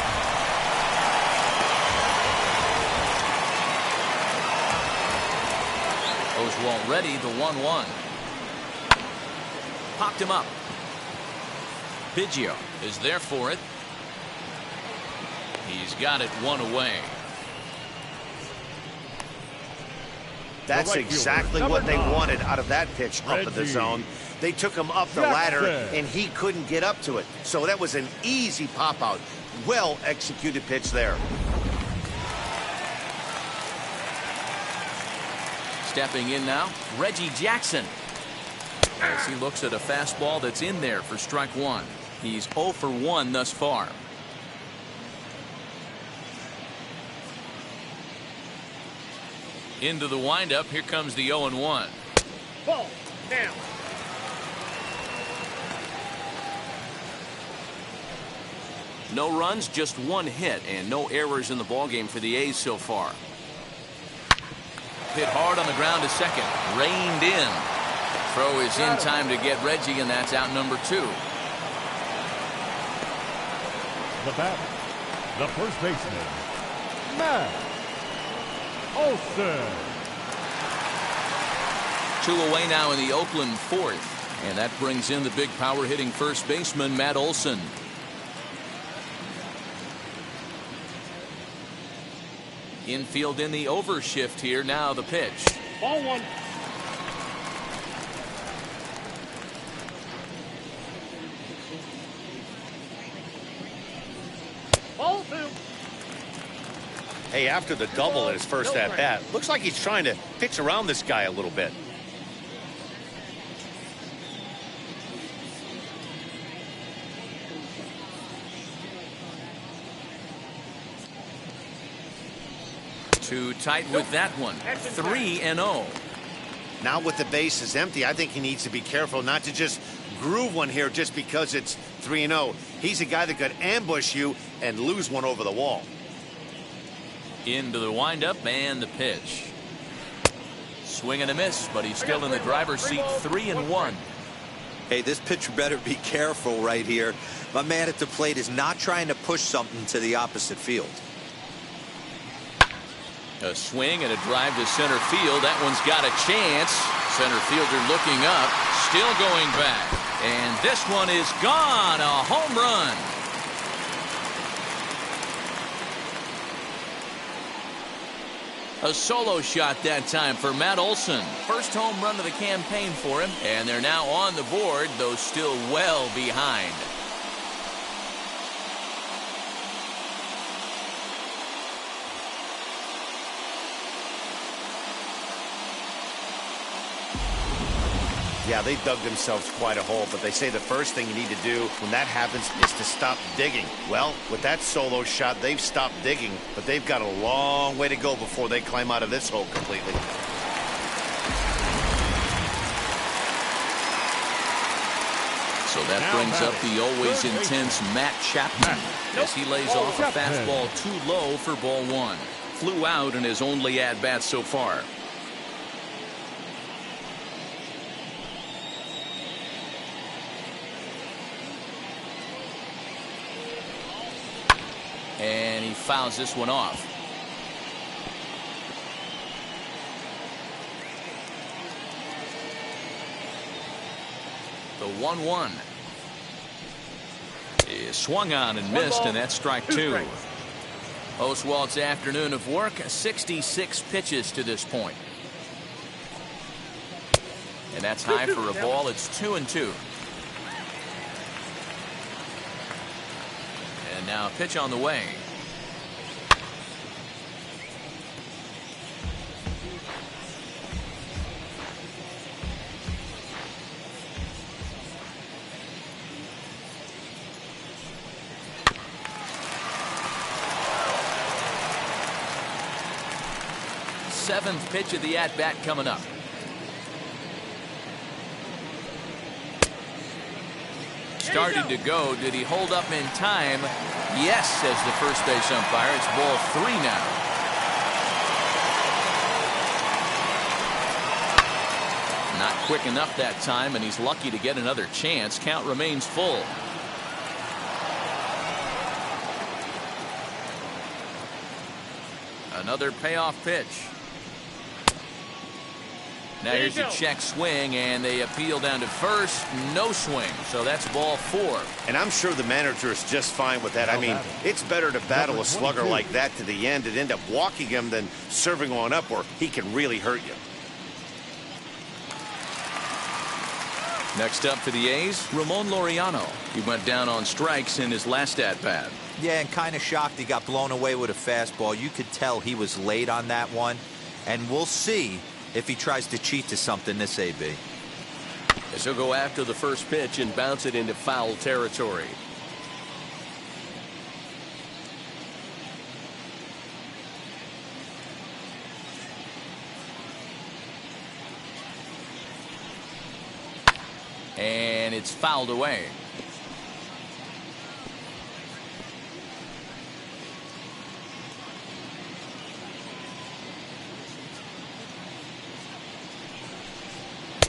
Oswalt ready, the 1-1. Popped him up. Biggio is there for it. He's got it 1 away. That's exactly what they wanted out of that pitch up in the zone. They took him up the ladder, and he couldn't get up to it. So that was an easy pop-out. Well-executed pitch there. Stepping in now, Reggie Jackson. As he looks at a fastball that's in there for strike one. He's 0 for 1 thus far. Into the windup. Here comes the 0-1. Ball now. No runs, just 1 hit, and no errors in the ballgame for the A's so far. Hit hard on the ground to second. Reined in. Throw is in time to get Reggie, and that's out number 2. The batter, the first baseman, Matt Olson. 2 away now in the Oakland 4th, and that brings in the big power hitting first baseman Matt Olson. Infield in the overshift here. Now the pitch. Ball 1. Ball 2. Hey, after the double at his first at bat, looks like he's trying to pitch around this guy a little bit. Too tight with that one. 3-0. Now with the bases empty, I think he needs to be careful not to just groove one here just because it's 3-0. He's a guy that could ambush you and lose one over the wall. Into the windup and the pitch. Swing and a miss, but he's still in the driver's seat. 3-1. Hey, this pitcher better be careful right here. My man at the plate is not trying to push something to the opposite field. A swing and a drive to center field. That one's got a chance. Center fielder looking up, still going back. And this one is gone. A home run. A solo shot that time for Matt Olson. First home run of the campaign for him. And they're now on the board, though still well behind. Yeah, they dug themselves quite a hole, but they say the first thing you need to do when that happens is to stop digging. Well, with that solo shot, they've stopped digging, but they've got a long way to go before they climb out of this hole completely. So that brings up the always intense Matt Chapman as he lays off a fastball too low for ball 1. Flew out in his only at-bat so far. And he fouls this one off. The 1-1 is swung on and missed, and that's strike 2. Oswalt's afternoon of work, 66 pitches to this point. And that's high for a ball. It's 2-2. And now a pitch on the way. Seventh pitch of the at-bat coming up. Started to go. Did he hold up in time? Yes, says the first base umpire. It's ball 3 now. Not quick enough that time, and he's lucky to get another chance. Count remains full. Another payoff pitch. Now here's a check swing, and they appeal down to first. No swing, so that's ball 4. And I'm sure the manager is just fine with that. I mean, it's better to battle a slugger like that to the end and end up walking him than serving one up where he can really hurt you. Next up for the A's, Ramon Laureano. He went down on strikes in his last at-bat. Yeah, and kind of shocked he got blown away with a fastball. You could tell he was late on that one. And we'll see if he tries to cheat to something this AB. As he'll go after the first pitch and bounce it into foul territory. And it's fouled away.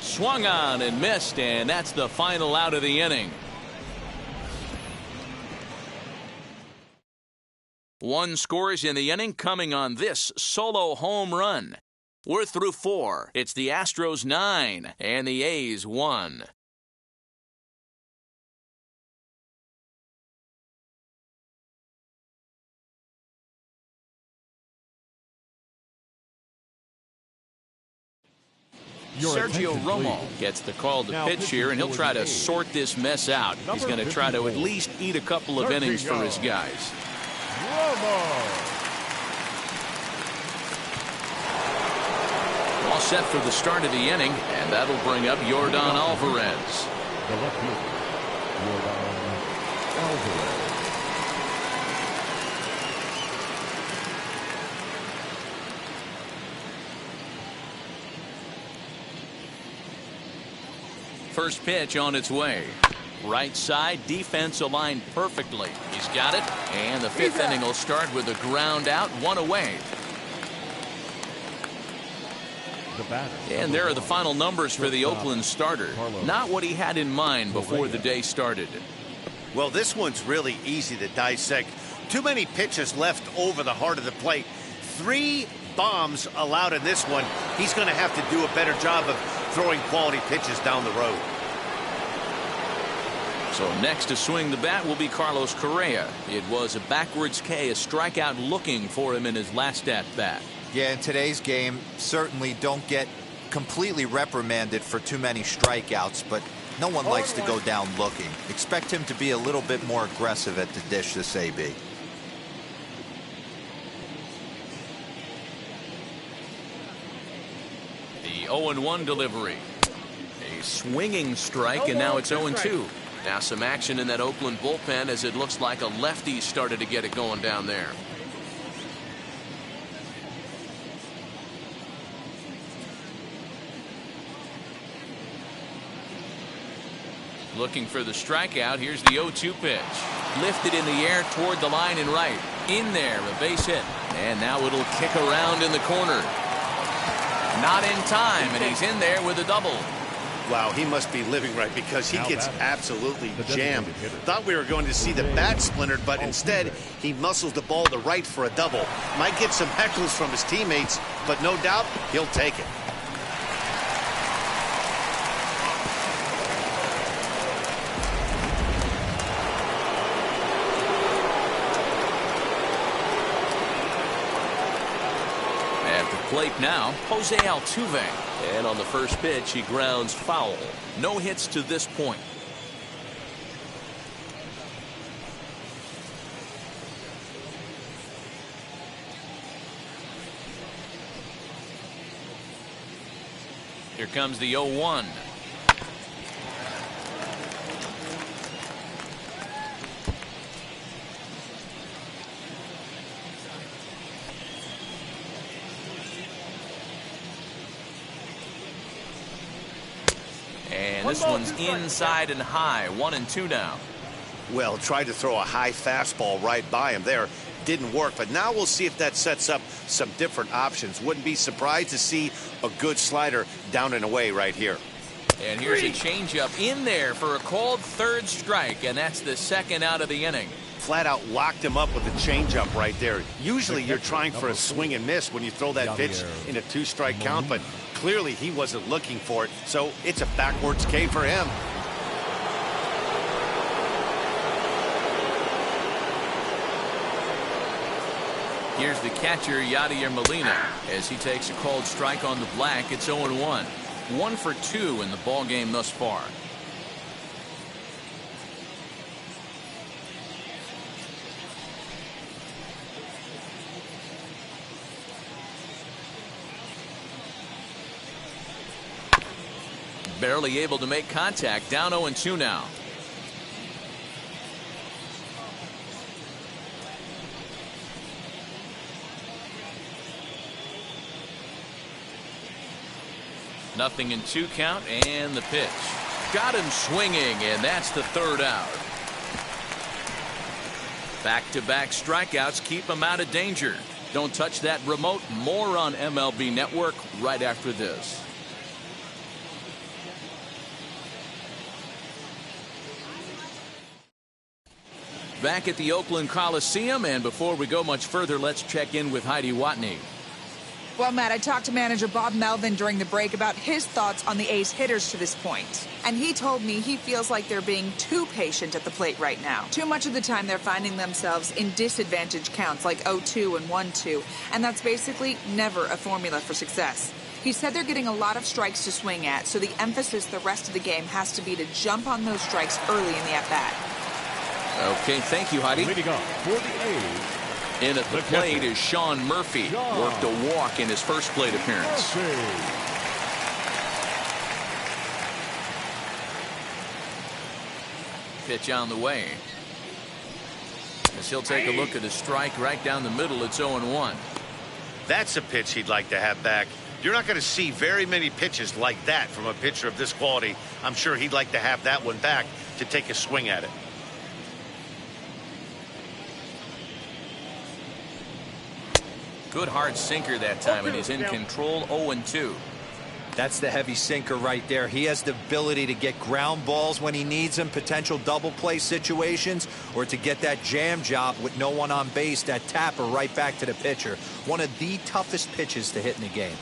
Swung on and missed, and that's the final out of the inning. One scores in the inning coming on this solo home run. We're through 4. It's the Astros 9 and the A's 1. Sergio Romo gets the call to pitch here, and he'll try to sort this mess out. He's going to try to at least eat a couple of innings for his guys. All set for the start of the inning, and that'll bring up Yordan Alvarez. The left fielder, Yordan Alvarez. First pitch on its way. Right side, defense aligned perfectly. He's got it, and the 5th inning will start with a ground out, 1 away. And there are the final numbers for the Oakland starter. Not what he had in mind before the day started. Well, this one's really easy to dissect. Too many pitches left over the heart of the plate. 3 bombs allowed in this one. He's going to have to do a better job of throwing quality pitches down the road. So next to swing the bat will be Carlos Correa. It was a backwards K, a strikeout looking for him in his last at-bat. Yeah, in today's game, certainly don't get completely reprimanded for too many strikeouts, but no one likes to go down looking. Expect him to be a little bit more aggressive at the dish this AB. The 0-1 delivery. A swinging strike, and now it's 0-2. Now some action in that Oakland bullpen as it looks like a lefty started to get it going down there. Looking for the strikeout. Here's the 0-2 pitch. Lifted in the air toward the line and right. In there, a base hit. And now it'll kick around in the corner. Not in time, and he's in there with a double. Wow, he must be living right because he gets absolutely jammed. Thought we were going to see the bat splintered, but instead he muscles the ball to right for a double. Might get some heckles from his teammates, but no doubt he'll take it. Plate now, Jose Altuve. And on the first pitch, he grounds foul. No hits to this point. Here comes the 0-1. And this one's inside and high, 1-2 now. Well, tried to throw a high fastball right by him there. Didn't work, but now we'll see if that sets up some different options. Wouldn't be surprised to see a good slider down and away right here. And here's a changeup in there for a called 3rd strike, and that's the 2nd out of the inning. Flat out locked him up with a changeup right there. Usually you're trying for a swing and miss when you throw that pitch in a 2-strike count, but clearly he wasn't looking for it, so it's a backwards K for him. Here's the catcher, Yadier Molina, as he takes a called strike on the black. It's 0-1. 1 for 2 in the ball game thus far. Barely able to make contact. Down 0-2 now. Nothing in 2 count, and the pitch. Got him swinging, and that's the 3rd out. Back-to-back strikeouts keep him out of danger. Don't touch that remote. More on MLB Network right after this. Back at the Oakland Coliseum, and before we go much further, let's check in with Heidi Watney. Well, Matt, I talked to manager Bob Melvin during the break about his thoughts on the A's hitters to this point. And he told me he feels like they're being too patient at the plate right now. Too much of the time they're finding themselves in disadvantage counts like 0-2 and 1-2. And that's basically never a formula for success. He said they're getting a lot of strikes to swing at, so the emphasis the rest of the game has to be to jump on those strikes early in the at-bat. Okay, thank you, Heidi. Leading off for the A's. In at the plate is Sean Murphy. Worked a walk in his first plate appearance. Pitch on the way. As he'll take a look at a strike right down the middle. It's 0-1. That's a pitch he'd like to have back. You're not going to see very many pitches like that from a pitcher of this quality. I'm sure he'd like to have that one back to take a swing at it. Good hard sinker that time, and he's in control. 0-2. That's the heavy sinker right there. He has the ability to get ground balls when he needs them, potential double play situations, or to get that jam job with no one on base, that tapper right back to the pitcher. One of the toughest pitches to hit in the game.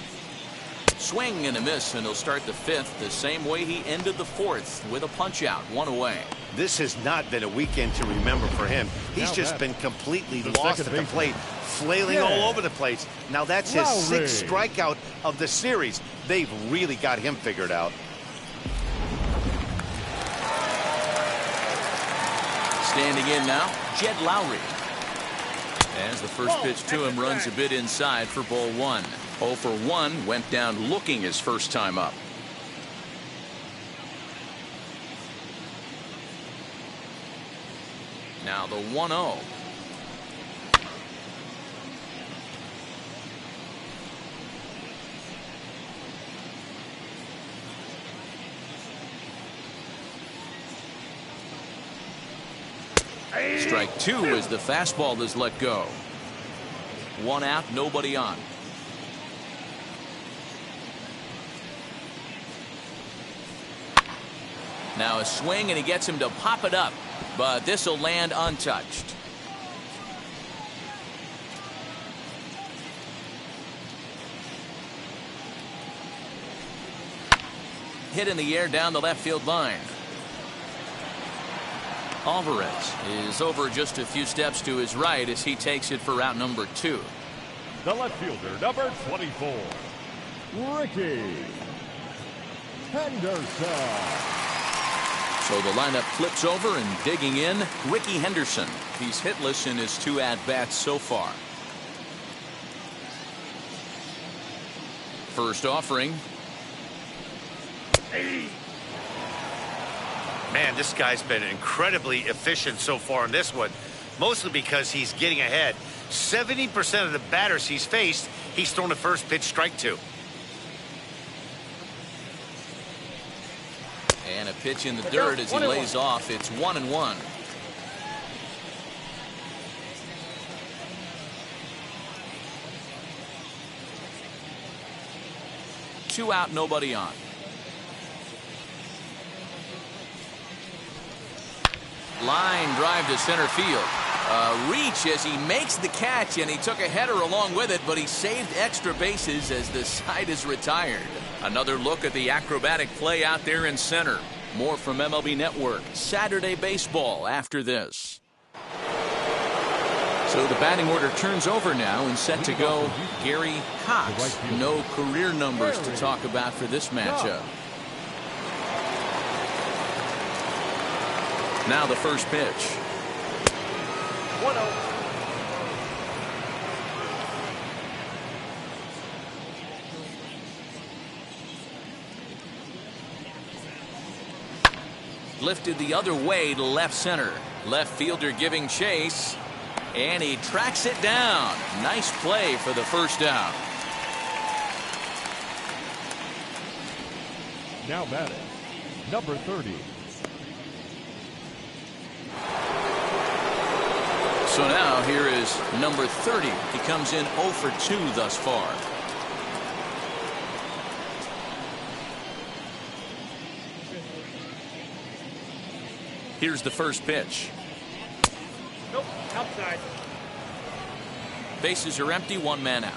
Swing and a miss, and he'll start the 5th the same way he ended the 4th with a punch out, 1 away. This has not been a weekend to remember for him. He's just been completely lost at the plate, flailing all over the place. Now that's his 6th strikeout of the series. They've really got him figured out. Standing in now, Jed Lowry. As the first pitch to him runs a bit inside for ball 1. 0 for 1, went down looking his first time up. Now the 1-0. Strike 2 as the fastball is let go. 1 out, nobody on. Now a swing, and he gets him to pop it up, but this will land untouched. Hit in the air down the left field line. Alvarez is over just a few steps to his right as he takes it for route number 2. The left fielder, number 24, Ricky Henderson. So the lineup flips over, and digging in, Ricky Henderson. He's hitless in his 2 at-bats so far. First offering. Man, this guy's been incredibly efficient so far in this one, mostly because he's getting ahead. 70% of the batters he's faced, he's thrown the first pitch strike to. And a pitch in the dirt as he lays off. It's 1-1. Two out, nobody on. Line drive to center field. Reach as he makes the catch, and he took a header along with it, but he saved extra bases as the side is retired. Another look at the acrobatic play out there in center. More from MLB Network. Saturday baseball after this. So the batting order turns over now, and set to go Gary Cox. No career numbers to talk about for this matchup. Now the first pitch. 1-0. Lifted the other way to left center. Left fielder giving chase. And he tracks it down. Nice play for the first down. Now batting, number 30. So now here is number 30. He comes in 0 for 2 thus far. Here's the first pitch. Nope, outside. Bases are empty, 1 man out.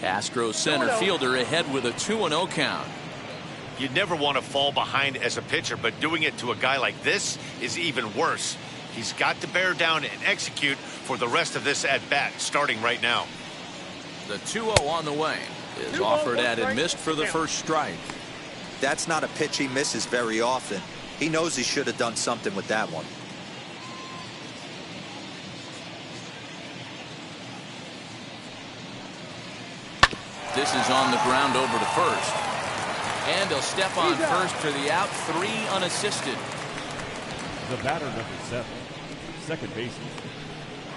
Astros center fielder ahead with a 2-0 count. You never want to fall behind as a pitcher, but doing it to a guy like this is even worse. He's got to bear down and execute for the rest of this at-bat, starting right now. The 2-0 on the way is offered at and missed for the first strike. That's not a pitch he misses very often. He knows he should have done something with that one. This is on the ground over to first. And he'll step on first for the out, 3 unassisted. The batter, number 7, second baseman,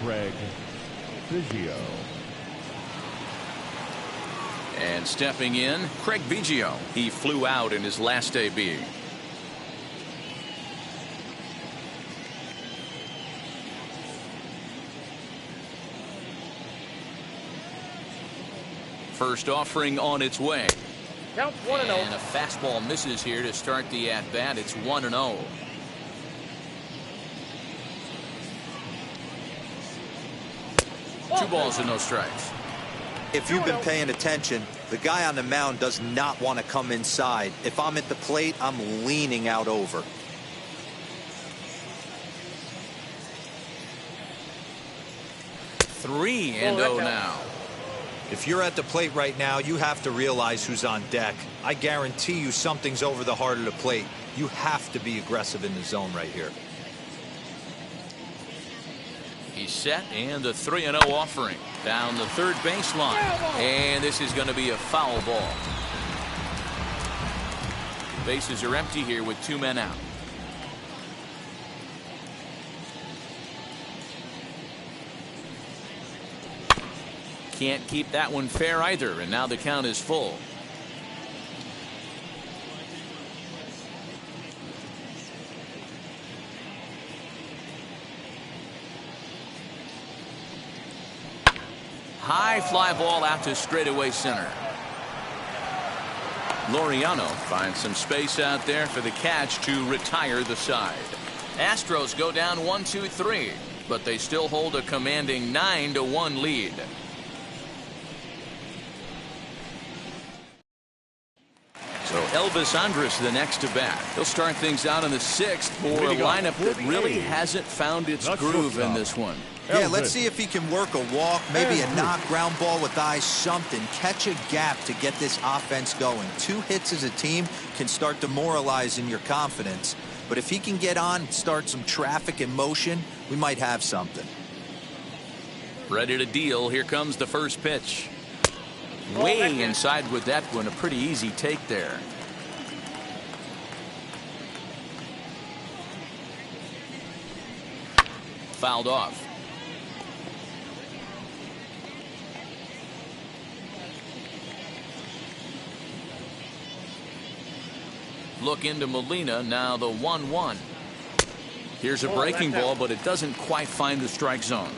Craig Biggio. And stepping in, Craig Biggio. He flew out in his last AB. First offering on its way. Counts 1-0. And a fastball misses here to start the at-bat. It's 1-0. Two balls and no strikes. If you've been paying attention, the guy on the mound does not want to come inside. If I'm at the plate, I'm leaning out over. Three and 0 now. If you're at the plate right now, you have to realize who's on deck. I guarantee you something's over the heart of the plate. You have to be aggressive in the zone right here. He's set, and the 3-0 offering down the third baseline. And this is going to be a foul ball. Bases are empty here with 2 men out. Can't keep that one fair either, and now the count is full. High fly ball out to straightaway center. Laureano finds some space out there for the catch to retire the side. Astros go down 1-2-3, but they still hold a commanding 9-1 lead. So Elvis Andrus the next to bat. He'll start things out in the 6th for a lineup that really hasn't found its groove in this one. Yeah, let's see if he can work a walk, maybe a knock, ground ball with eyes, something. Catch a gap to get this offense going. 2 hits as a team can start demoralizing your confidence. But if he can get on, start some traffic in motion, we might have something. Ready to deal. Here comes the first pitch. Way inside with that one. A pretty easy take there. Fouled off. Look into Molina, now the 1-1. Here's a breaking ball, but it doesn't quite find the strike zone.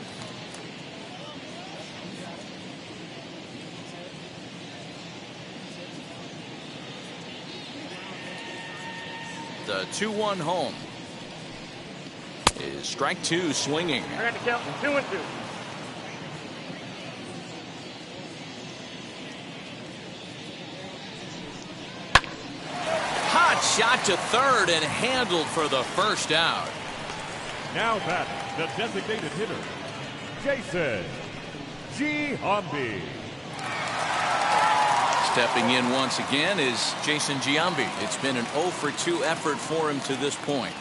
The 2-1 home. Is strike 2 swinging. I got to count 2-2. Shot to third and handled for the first out. Now batting, the designated hitter, Jason Giambi. Stepping in once again is Jason Giambi. It's been an 0 for 2 effort for him to this point.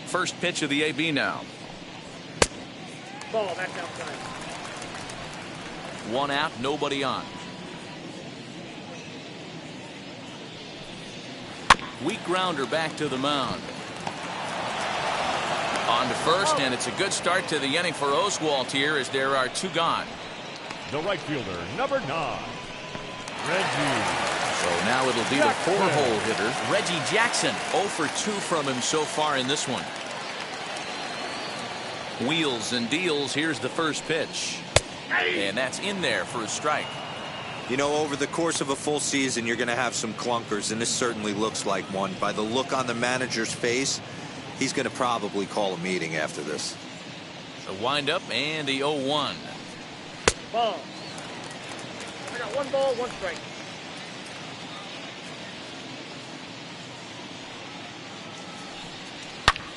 First pitch of the AB now. Ball, that's outside. 1 out, nobody on. Weak grounder back to the mound. On to first, and it's a good start to the inning for Oswalt here as there are 2 gone. The right fielder, number 9, Reggie. So now it'll be the 4-hole hitter, Reggie Jackson. 0 for 2 from him so far in this one. Wheels and deals. Here's the first pitch. And that's in there for a strike. You know, over the course of a full season, you're going to have some clunkers, and this certainly looks like one. By the look on the manager's face, he's going to probably call a meeting after this. The windup and the 0-1. Ball. I got 1 ball, 1 strike.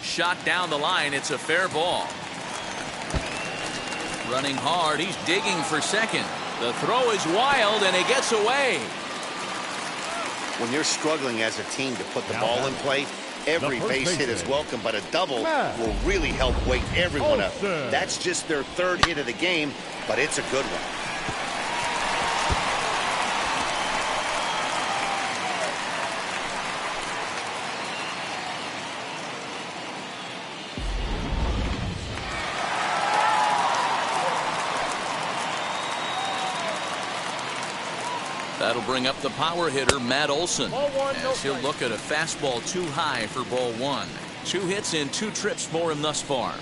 Shot down the line. It's a fair ball. Running hard. He's digging for second. The throw is wild, and he gets away. When you're struggling as a team to put the ball in play, every base hit is welcome, but a double will really help wake everyone up. That's just their 3rd hit of the game, but it's a good one. That'll bring up the power hitter, Matt Olson. Ball 1, no as he'll strike. look at a fastball too high for ball 1. 2 hits in 2 trips for him thus far.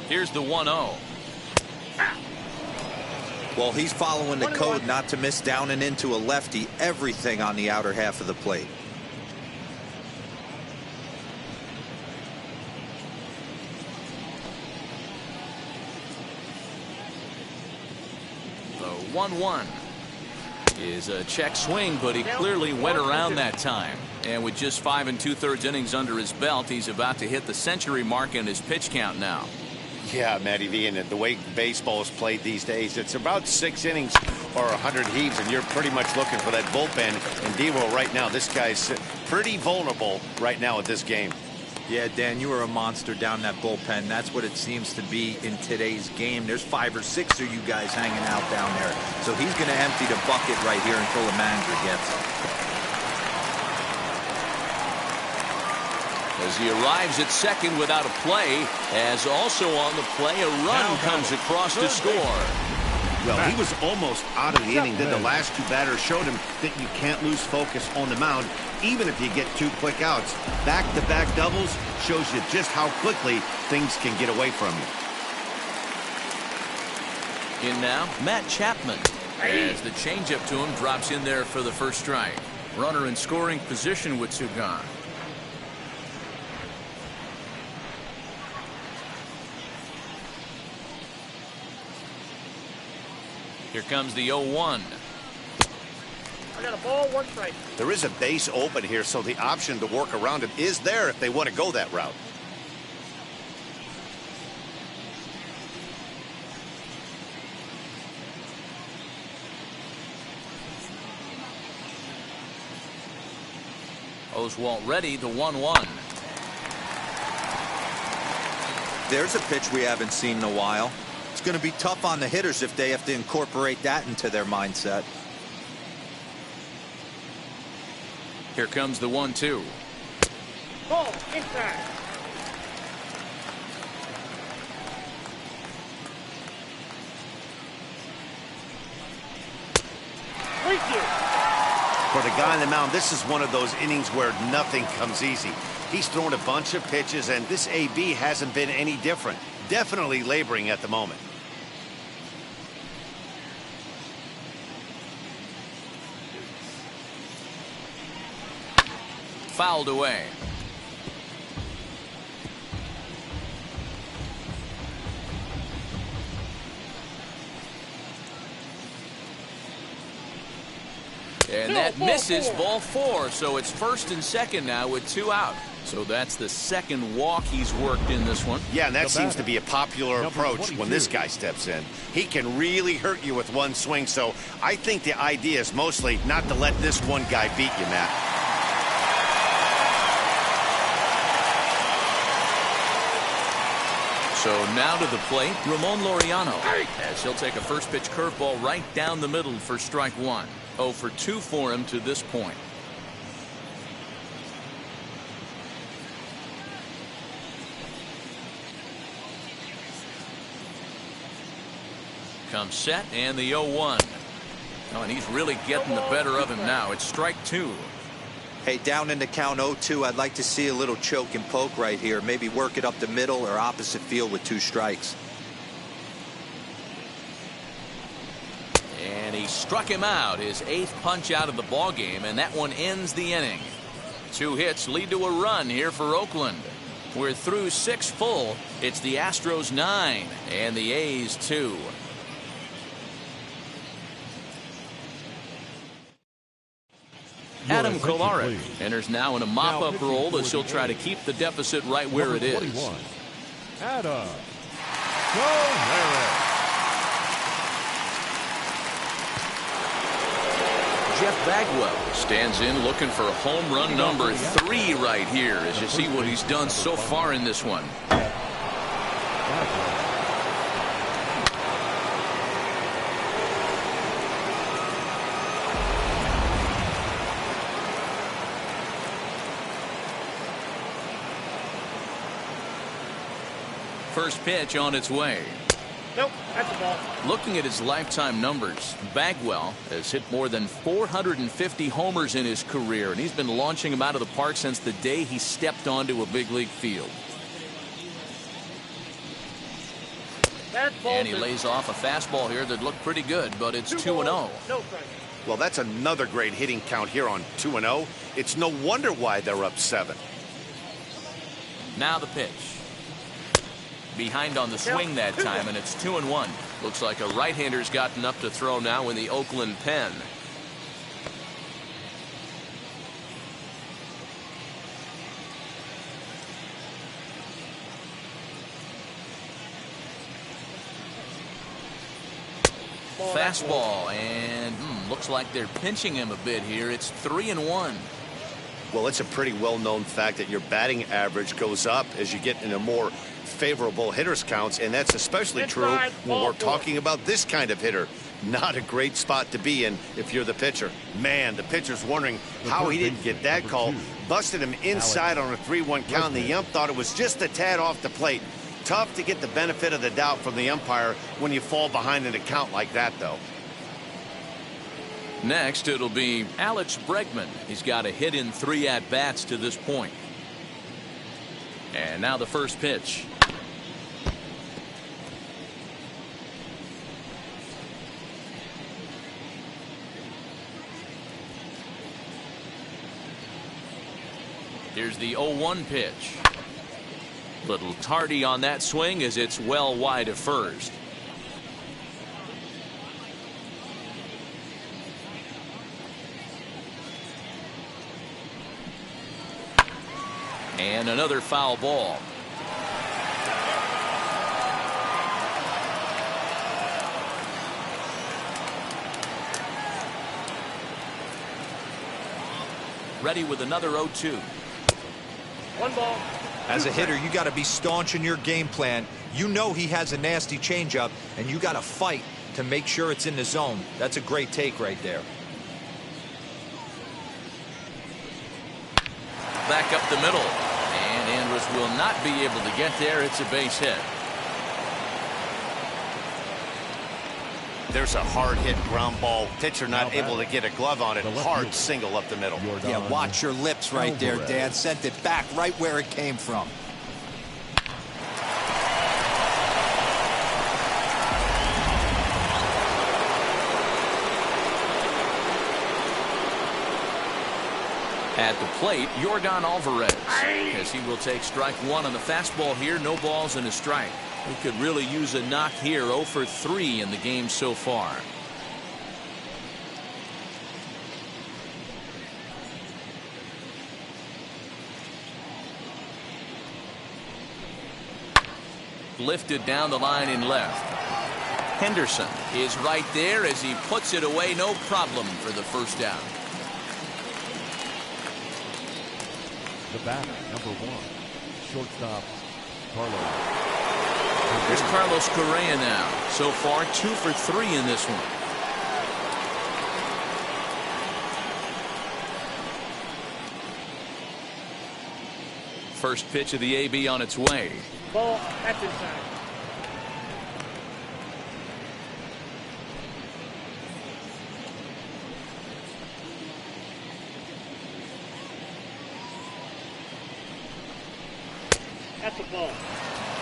Here's the 1-0. Well, he's following the code not to miss down and into a lefty. Everything on the outer half of the plate. The 1-1 is a check swing, but he clearly went around that time. And with just 5 2/3 innings under his belt, he's about to hit the century mark in his pitch count now. Yeah, Matty V, and the way baseball is played these days, it's about 6 innings or 100 heaves, and you're pretty much looking for that bullpen. And D-Will right now, this guy's pretty vulnerable right now at this game. Yeah, Dan, you were a monster down that bullpen. That's what it seems to be in today's game. There's 5 or 6 of you guys hanging out down there. So he's going to empty the bucket right here until the manager gets him. As he arrives at second without a play, as also on the play, a run comes across to score. Well, he was almost out of the inning. Then the last 2 batters showed him that you can't lose focus on the mound, even if you get 2 quick outs. Back-to-back doubles shows you just how quickly things can get away from you. In now, Matt Chapman. As the changeup to him drops in there for the first strike. Runner in scoring position with 2 gone. Here comes the 0-1. I got a ball, 1 strike. There is a base open here, so the option to work around it is there if they want to go that route. Oswalt ready, the 1-1. There's a pitch we haven't seen in a while. It's going to be tough on the hitters if they have to incorporate that into their mindset. Here comes the 1-2. Ball, inside. Thank you. For the guy on the mound, this is one of those innings where nothing comes easy. He's thrown a bunch of pitches, and this AB hasn't been any different. Definitely laboring at the moment. Fouled away. And that misses, ball 4. So it's first and second now with 2 out. So that's the second walk he's worked in this one. Yeah, and that seems to be a popular approach when this guy steps in. He can really hurt you with one swing, so I think the idea is mostly not to let this one guy beat you, Matt. So now to the plate, Ramon Laureano, as he'll take a first pitch curveball right down the middle for strike one. 0 for 2 for him to this point. Comes set and the 0-1. Oh, and he's really getting the better of him now. It's strike two. Hey, down in the count 0-2, I'd like to see a little choke and poke right here. Maybe work it up the middle or opposite field with 2 strikes. And he struck him out, his 8th punch out of the ball game, and that one ends the inning. 2 hits lead to a run here for Oakland. We're through 6 full. It's the Astros 9 and the A's 2. Adam Kolarek enters now in a mop-up role as he'll try to keep the deficit right where it is. Adam Kolarek. Jeff Bagwell stands in looking for home run number 3 right here as you see what he's done so far in this one. First pitch on its way. Nope, that's a ball. Looking at his lifetime numbers, Bagwell has hit more than 450 homers in his career, and he's been launching them out of the park since the day he stepped onto a big league field. And he lays off a fastball here that looked pretty good, but it's 2-0. No strike. Well, that's another great hitting count here on 2-0. It's no wonder why they're up 7. Now the pitch. Behind on the swing that time, and it's 2-1. Looks like a right-hander's gotten up to throw now in the Oakland pen. Fastball, and looks like they're pinching him a bit here. It's 3-1. Well, it's a pretty well-known fact that your batting average goes up as you get into more favorable hitters counts, and that's especially true when we're talking about this kind of hitter. Not a great spot to be in if you're the pitcher. Man, the pitcher's wondering how he didn't get that call. Busted him inside on a 3-1 count, and the ump thought it was just a tad off the plate. Tough to get the benefit of the doubt from the umpire when you fall behind in a count like that, though. Next, it'll be Alex Bregman. He's got a hit in 3 at-bats to this point. And now the first pitch. Here's the 0-1 pitch. Little tardy on that swing as it's well wide of first. And another foul ball. Ready with another 0-2. 1 ball. As a hitter, you got to be staunch in your game plan. You know he has a nasty changeup, and you got to fight to make sure it's in the zone. That's a great take right there. Back up the middle, and Andrus will not be able to get there. It's a base hit. There's a hard hit ground ball. Pitcher not able to get a glove on it. Hard single up the middle. Yeah, watch your lips right there, Dan. Sent it back right where it came from. At the plate, Yordan Alvarez, as he will take strike 1 on the fastball here. No balls and a strike. He could really use a knock here. 0 for 3 in the game so far. Lifted down the line in left. Henderson is right there as he puts it away. No problem for the first down. The batter, number 1, shortstop, Carlos. Here's Carlos Correa now. So far, 2 for 3 in this one. First pitch of the AB on its way. Ball, that's inside. That's a ball.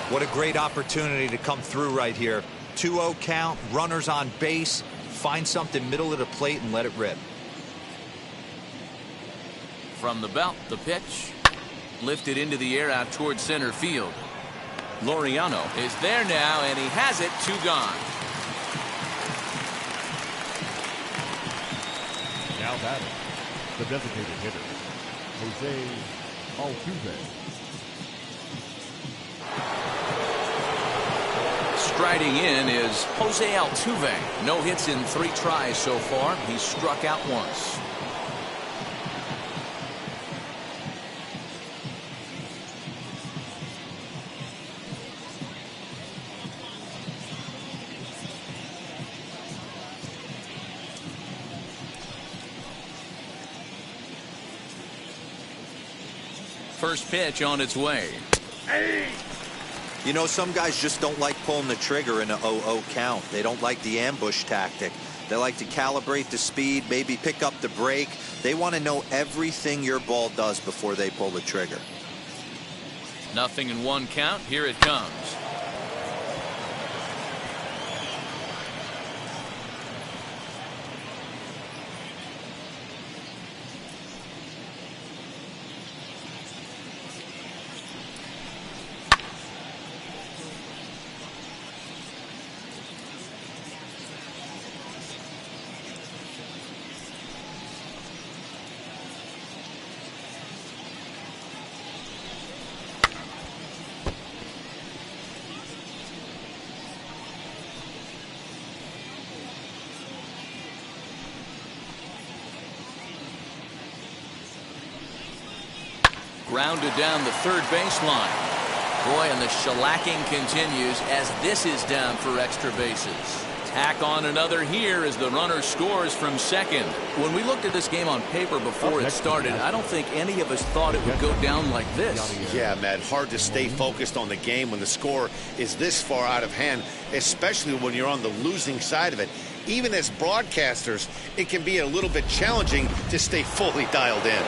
What a great opportunity to come through right here. 2-0 count, runners on base. Find something middle of the plate and let it rip. From the belt, the pitch. Lifted into the air out towards center field. Laureano is there now, and he has it. 2 gone. Now batting, the designated hitter, Jose Altuve. Striding in is Jose Altuve. No hits in 3 tries so far. He's struck out once. First pitch on its way. You know, some guys just don't like pulling the trigger in a 0-0 count. They don't like the ambush tactic. They like to calibrate the speed, maybe pick up the brake. They want to know everything your ball does before they pull the trigger. Nothing in 1 count. Here it comes. Grounded down the third baseline. Boy, and the shellacking continues as this is down for extra bases. Tack on another here as the runner scores from second. When we looked at this game on paper before it started, I don't think any of us thought it would go down like this. Yeah, Matt, hard to stay focused on the game when the score is this far out of hand, especially when you're on the losing side of it. Even as broadcasters, it can be a little bit challenging to stay fully dialed in.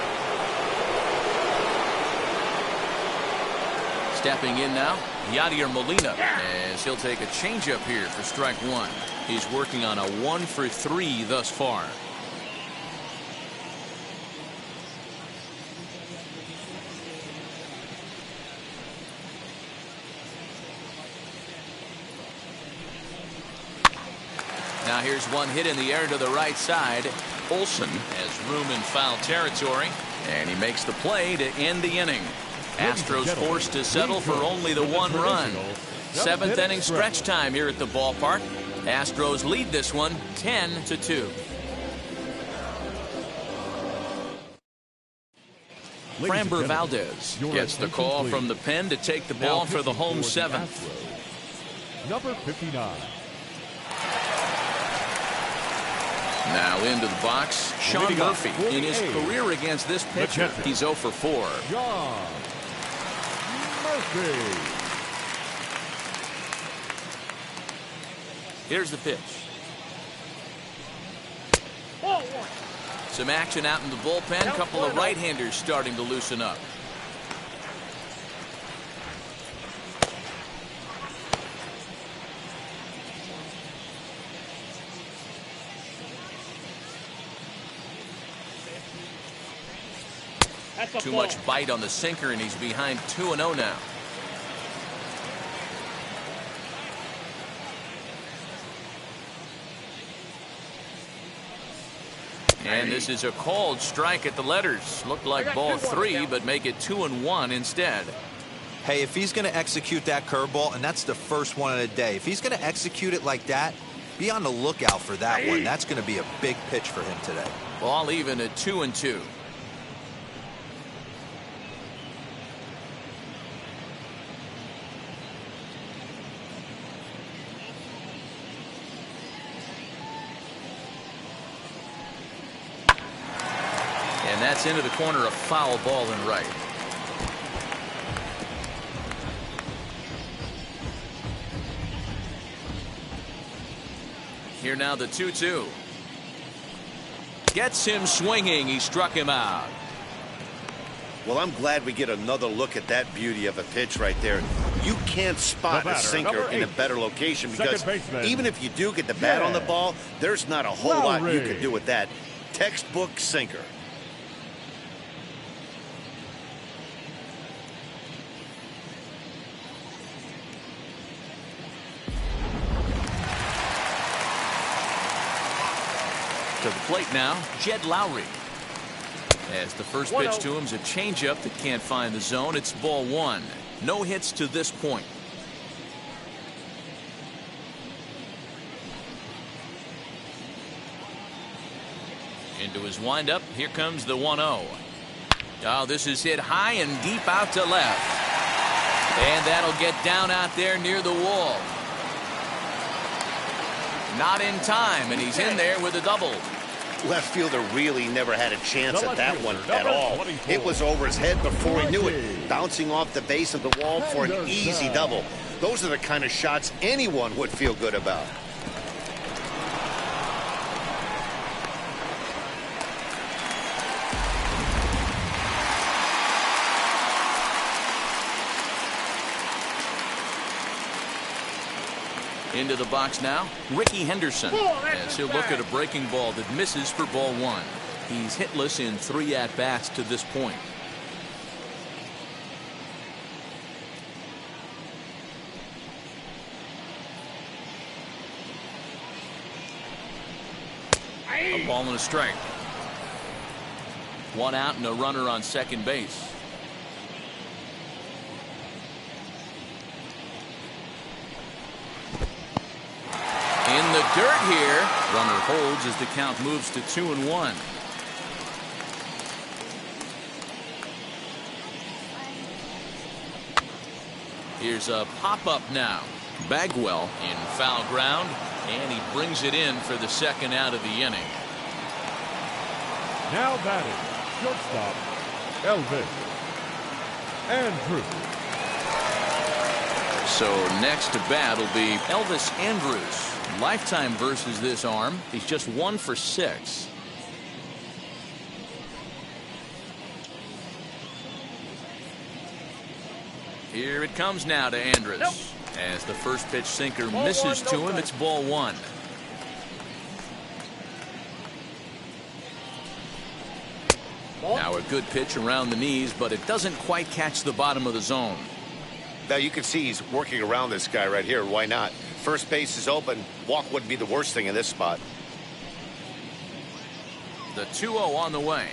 Stepping in now, Yadier Molina, as he'll take a changeup here for strike 1. He's working on a 1 for 3 thus far. Now here's one hit in the air to the right side. Olsen has room in foul territory, and he makes the play to end the inning. Astros forced to settle for only the 1 run. 7th inning stretch time here at the ballpark. Astros lead this one 10-2. Framber Valdez gets the call from the pen to take the ball for the home 7th. Number 59. Now into the box, Sean Murphy. In his career against this pitcher, he's 0 for 4. Sean Murphy. Here's the pitch. Ball 1. Some action out in the bullpen. A couple of right-handers starting to loosen up. Too much bite on the sinker, and he's behind 2-0 now. And this is a called strike at the letters. Looked like ball 3, but make it 2-1 instead. Hey, if he's going to execute that curveball, and that's the first one of the day, if he's going to execute it like that, be on the lookout for that one. That's going to be a big pitch for him today. Ball even at 2-2. And that's into the corner, a foul ball and right. Here now the 2-2. Gets him swinging. He struck him out. Well, I'm glad we get another look at that beauty of a pitch right there. You can't spot a sinker in a better location because even if you do get the bat on the ball, there's not a whole lot you can do with that. Textbook sinker. To the plate now, Jed Lowry. As the first pitch to him is a changeup that can't find the zone. It's ball one. No hits to this point. Into his windup. Here comes the 1-0. Oh, this is hit high and deep out to left. And that'll get down out there near the wall. Not in time, and he's in there with a double. Left fielder really never had a chance at that one at all. It was over his head before he knew it, bouncing off the base of the wall for an easy double. Those are the kind of shots anyone would feel good about. Into the box now, Ricky Henderson, as he'll look at a breaking ball that misses for ball one. He's hitless in 3 at-bats to this point. A ball and a strike. 1 out and a runner on second base. In the dirt here. Runner holds as the count moves to 2-1. Here's a pop-up now. Bagwell in foul ground, and he brings it in for the second out of the inning. Now batting, shortstop, Elvis Andrews. So next to bat will be Elvis Andrews. Lifetime versus this arm. He's just 1 for 6. Here it comes now to Andrews. As the first pitch sinker misses to him, it's ball one. Now a good pitch around the knees, but it doesn't quite catch the bottom of the zone. Now you can see he's working around this guy right here. Why not? First base is open. Walk wouldn't be the worst thing in this spot. The 2-0 on the way.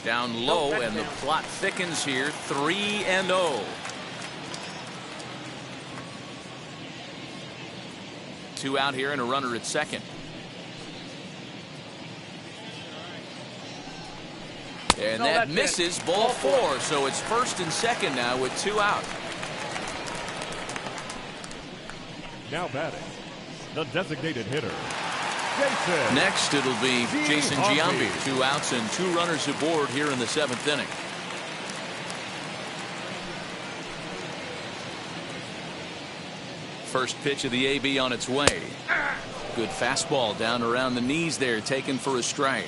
Down low, and the plot thickens here. 3-0. 2 out here and a runner at second. And that misses, ball 4. So it's first and second now with 2 out. Now batting, the designated hitter, Jason. Next, it'll be Jason Giambi. 2 outs and 2 runners aboard here in the 7th inning. First pitch of the AB on its way. Good fastball down around the knees there, taken for a strike.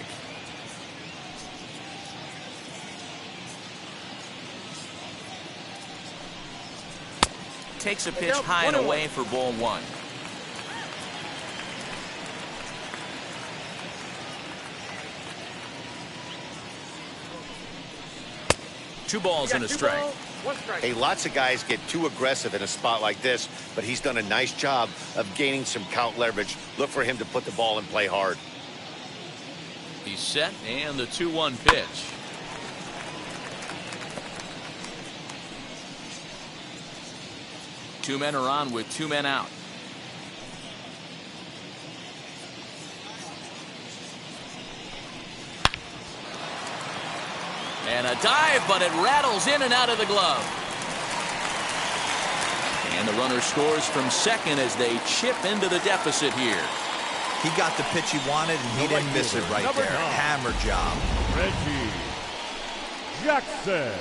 Takes a pitch high and away for ball 1. Two balls and a strike. Hey, lots of guys get too aggressive in a spot like this, but he's done a nice job of gaining some count leverage. Look for him to put the ball in play hard. He's set, and the 2-1 pitch. Two men are on with 2 men out. And a dive, but it rattles in and out of the glove. And the runner scores from second as they chip into the deficit here. He got the pitch he wanted, and he didn't miss it right there. Hammer job. Reggie Jackson.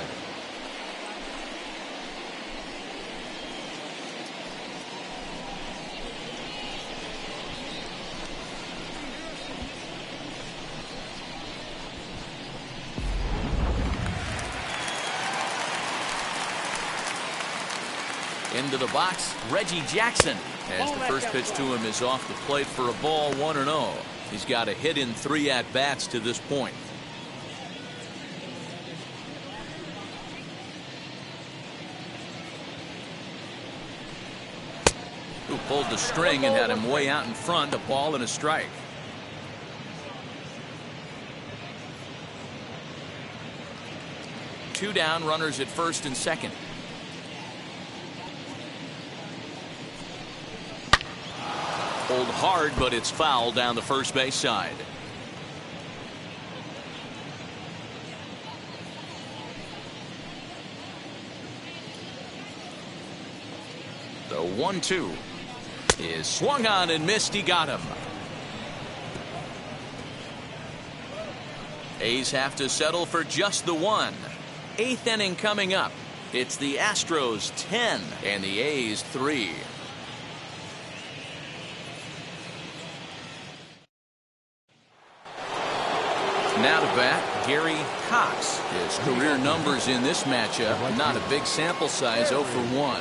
Into the box, Reggie Jackson, as the first pitch to him is off the plate for a ball, 1-0. He's got a hit in 3 at-bats to this point. Who pulled the string and had him way out in front, a ball and a strike. Two down, runners at first and second. Pulled hard, but it's foul down the first base side. The 1-2 is swung on and missed. He got him. A's have to settle for just the one. 8th inning coming up. It's the Astros 10 and the A's 3. Now to bat, Gary Cox. His career numbers in this matchup, not a big sample size, 0 for 1.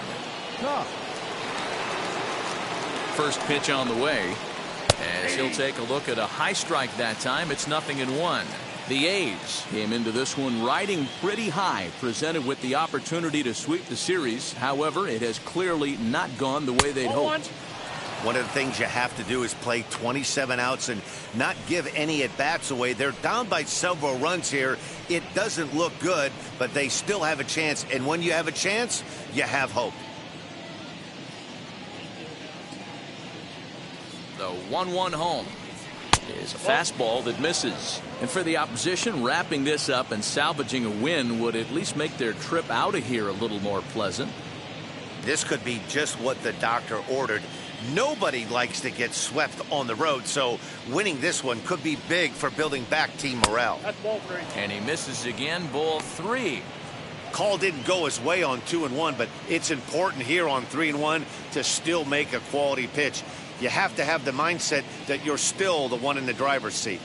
First pitch on the way, as he'll take a look at a high strike that time. It's 0-1. The A's came into this one riding pretty high, presented with the opportunity to sweep the series. However, it has clearly not gone the way they'd hoped. One of the things you have to do is play 27 outs and not give any at-bats away. They're down by several runs here. It doesn't look good, but they still have a chance. And when you have a chance, you have hope. The 1-1 home is a fastball that misses. And for the opposition, wrapping this up and salvaging a win would at least make their trip out of here a little more pleasant. This could be just what the doctor ordered. Nobody likes to get swept on the road, so winning this one could be big for building back team morale. That's ball 3. And he misses again, ball 3. Call didn't go his way on 2-1, but it's important here on 3-1 to still make a quality pitch. You have to have the mindset that you're still the one in the driver's seat.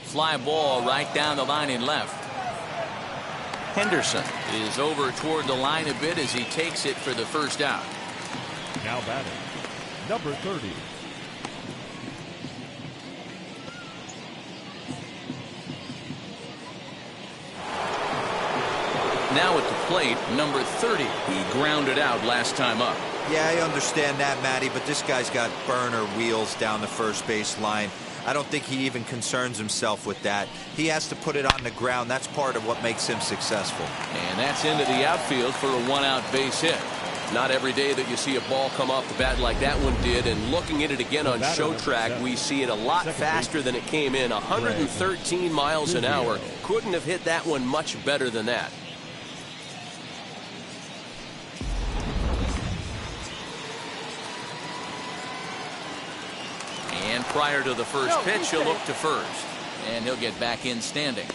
Fly ball right down the line in left. Henderson is over toward the line a bit as he takes it for the first out. Now batting, number 30. Now at the plate, number 30. He grounded out last time up. Yeah, I understand that, Matty, but this guy's got burner wheels down the first base line. I don't think he even concerns himself with that. He has to put it on the ground. That's part of what makes him successful. And that's into the outfield for a 1-out base hit. Not every day that you see a ball come off the bat like that one did. And looking at it again on show track, we see it a lot faster than it came in. 113 miles an hour. Couldn't have hit that one much better than that. And prior to the first pitch, he'll look to first. And he'll get back in standing.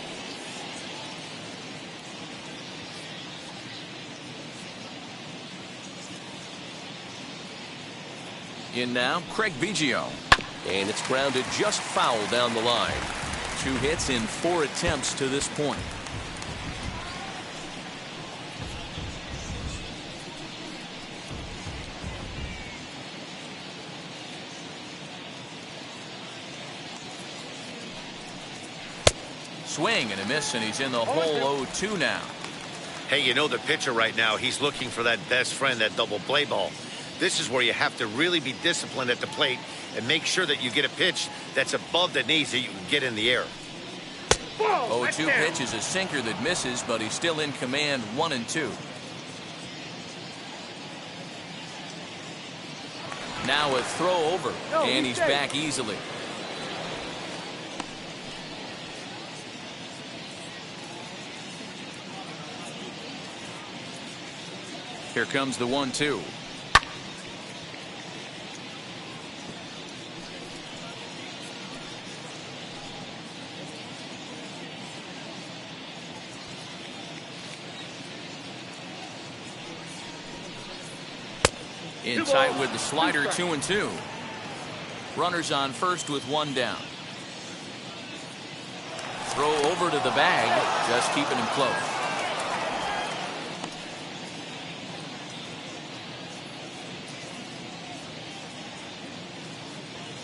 In now, Craig Biggio. And it's grounded just foul down the line. 2 hits in 4 attempts to this point. Swing and a miss, and he's in the hole 0-2 now. Hey, you know the pitcher right now, he's looking for that best friend, that double play ball. This is where you have to really be disciplined at the plate and make sure that you get a pitch that's above the knees that you can get in the air. 0-2 pitch is a sinker that misses, but he's still in command, 1-2. Now a throw over, and he's back easily. Here comes the 1-2. In tight with the slider, 2-2. Runners on first with one down. Throw over to the bag, just keeping him close.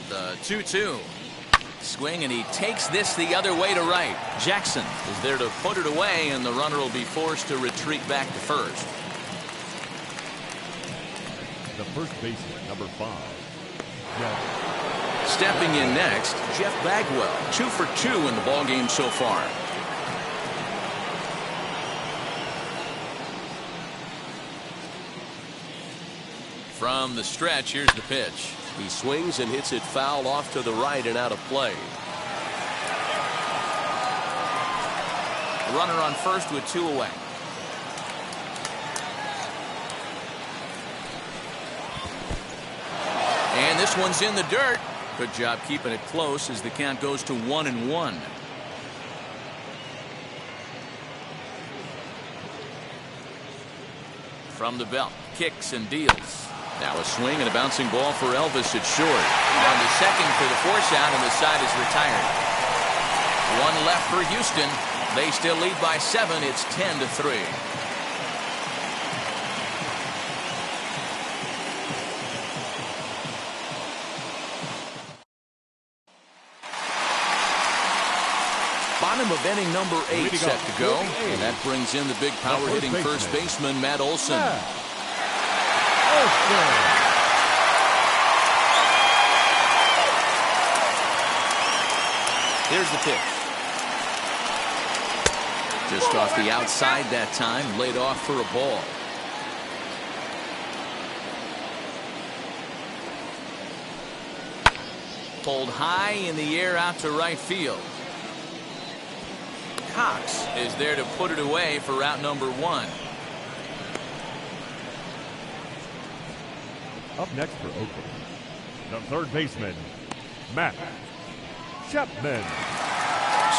The 2-2. Swing, and he takes this the other way to right. Jackson is there to put it away, and the runner will be forced to retreat back to first. The first baseman, number 5. Stepping in next, Jeff Bagwell, 2 for 2 in the ballgame so far. From the stretch, here's the pitch. He swings and hits it foul off to the right and out of play. Runner on first with 2 away. And this one's in the dirt. Good job keeping it close as the count goes to 1-1. From the belt, kicks and deals. Now a swing and a bouncing ball for Elvis at short. On to second for the force out, and the side is retired. One left for Houston. They still lead by 7. It's 10-3. Bottom of inning number 8 set to go. And that brings in the big power hitting first baseman, Matt Olson. Here's the pitch. Just off the outside that time, laid off for a ball. Pulled high in the air out to right field. Cox is there to put it away for route number 1. Up next for Oakland, the third baseman, Matt Chapman.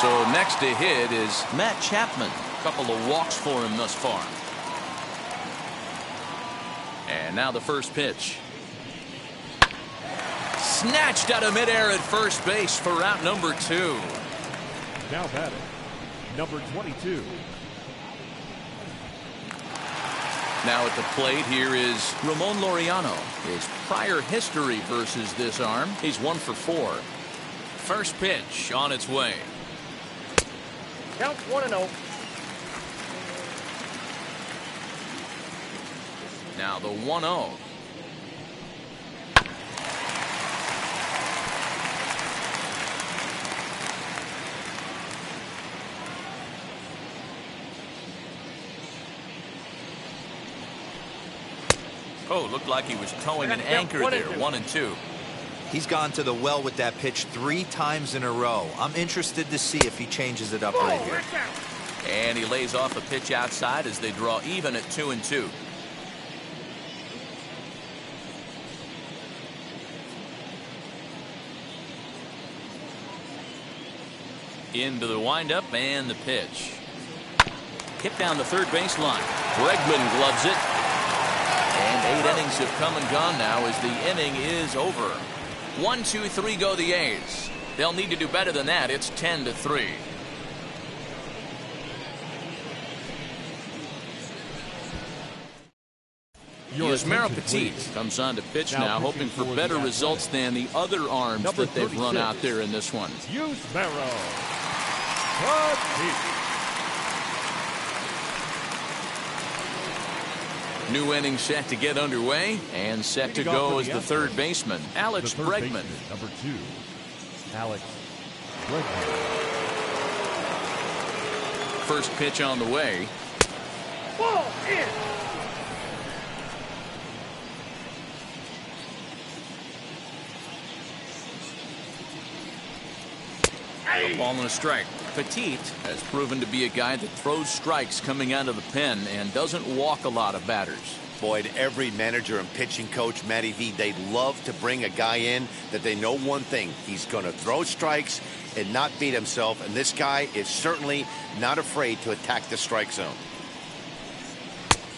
So next to hit is Matt Chapman. A couple of walks for him thus far. And now the first pitch. Snatched out of midair at first base for route number 2. Now batting, number 22. Now at the plate here is Ramon Laureano. His prior history versus this arm, he's 1 for 4. First pitch on its way. Count 1-0. Now the 1-0. Oh, looked like he was towing an anchor there. 1-2. He's gone to the well with that pitch 3 times in a row. I'm interested to see if he changes it up right here. And he lays off a pitch outside as they draw even at 2-2. Into the windup and the pitch. Hit down the third baseline. Bregman gloves it. And 8 innings have come and gone now as the inning is over. 1, 2, 3 go the A's. They'll need to do better than that. It's 10-3. Yusmeiro Petit comes on to pitch now, hoping for better results than the other arms that they've run out there in this one. Yusmeiro Petit. New inning set to get underway, and set to go as the third baseman, Alex Bregman. Number 2, Alex Bregman. First pitch on the way. Ball in. A ball and a strike. Petit has proven to be a guy that throws strikes coming out of the pen and doesn't walk a lot of batters. Boyd, every manager and pitching coach, Matty V, they'd love to bring a guy in that they know one thing. He's going to throw strikes and not beat himself, and this guy is certainly not afraid to attack the strike zone.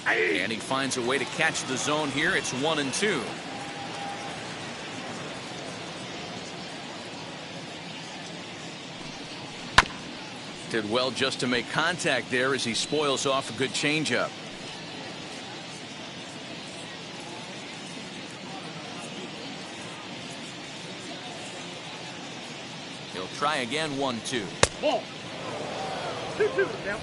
And he finds a way to catch the zone here. It's 1-2. Did well just to make contact there as he spoils off a good changeup. He'll try again. 1-2. Ball. 2-2 now.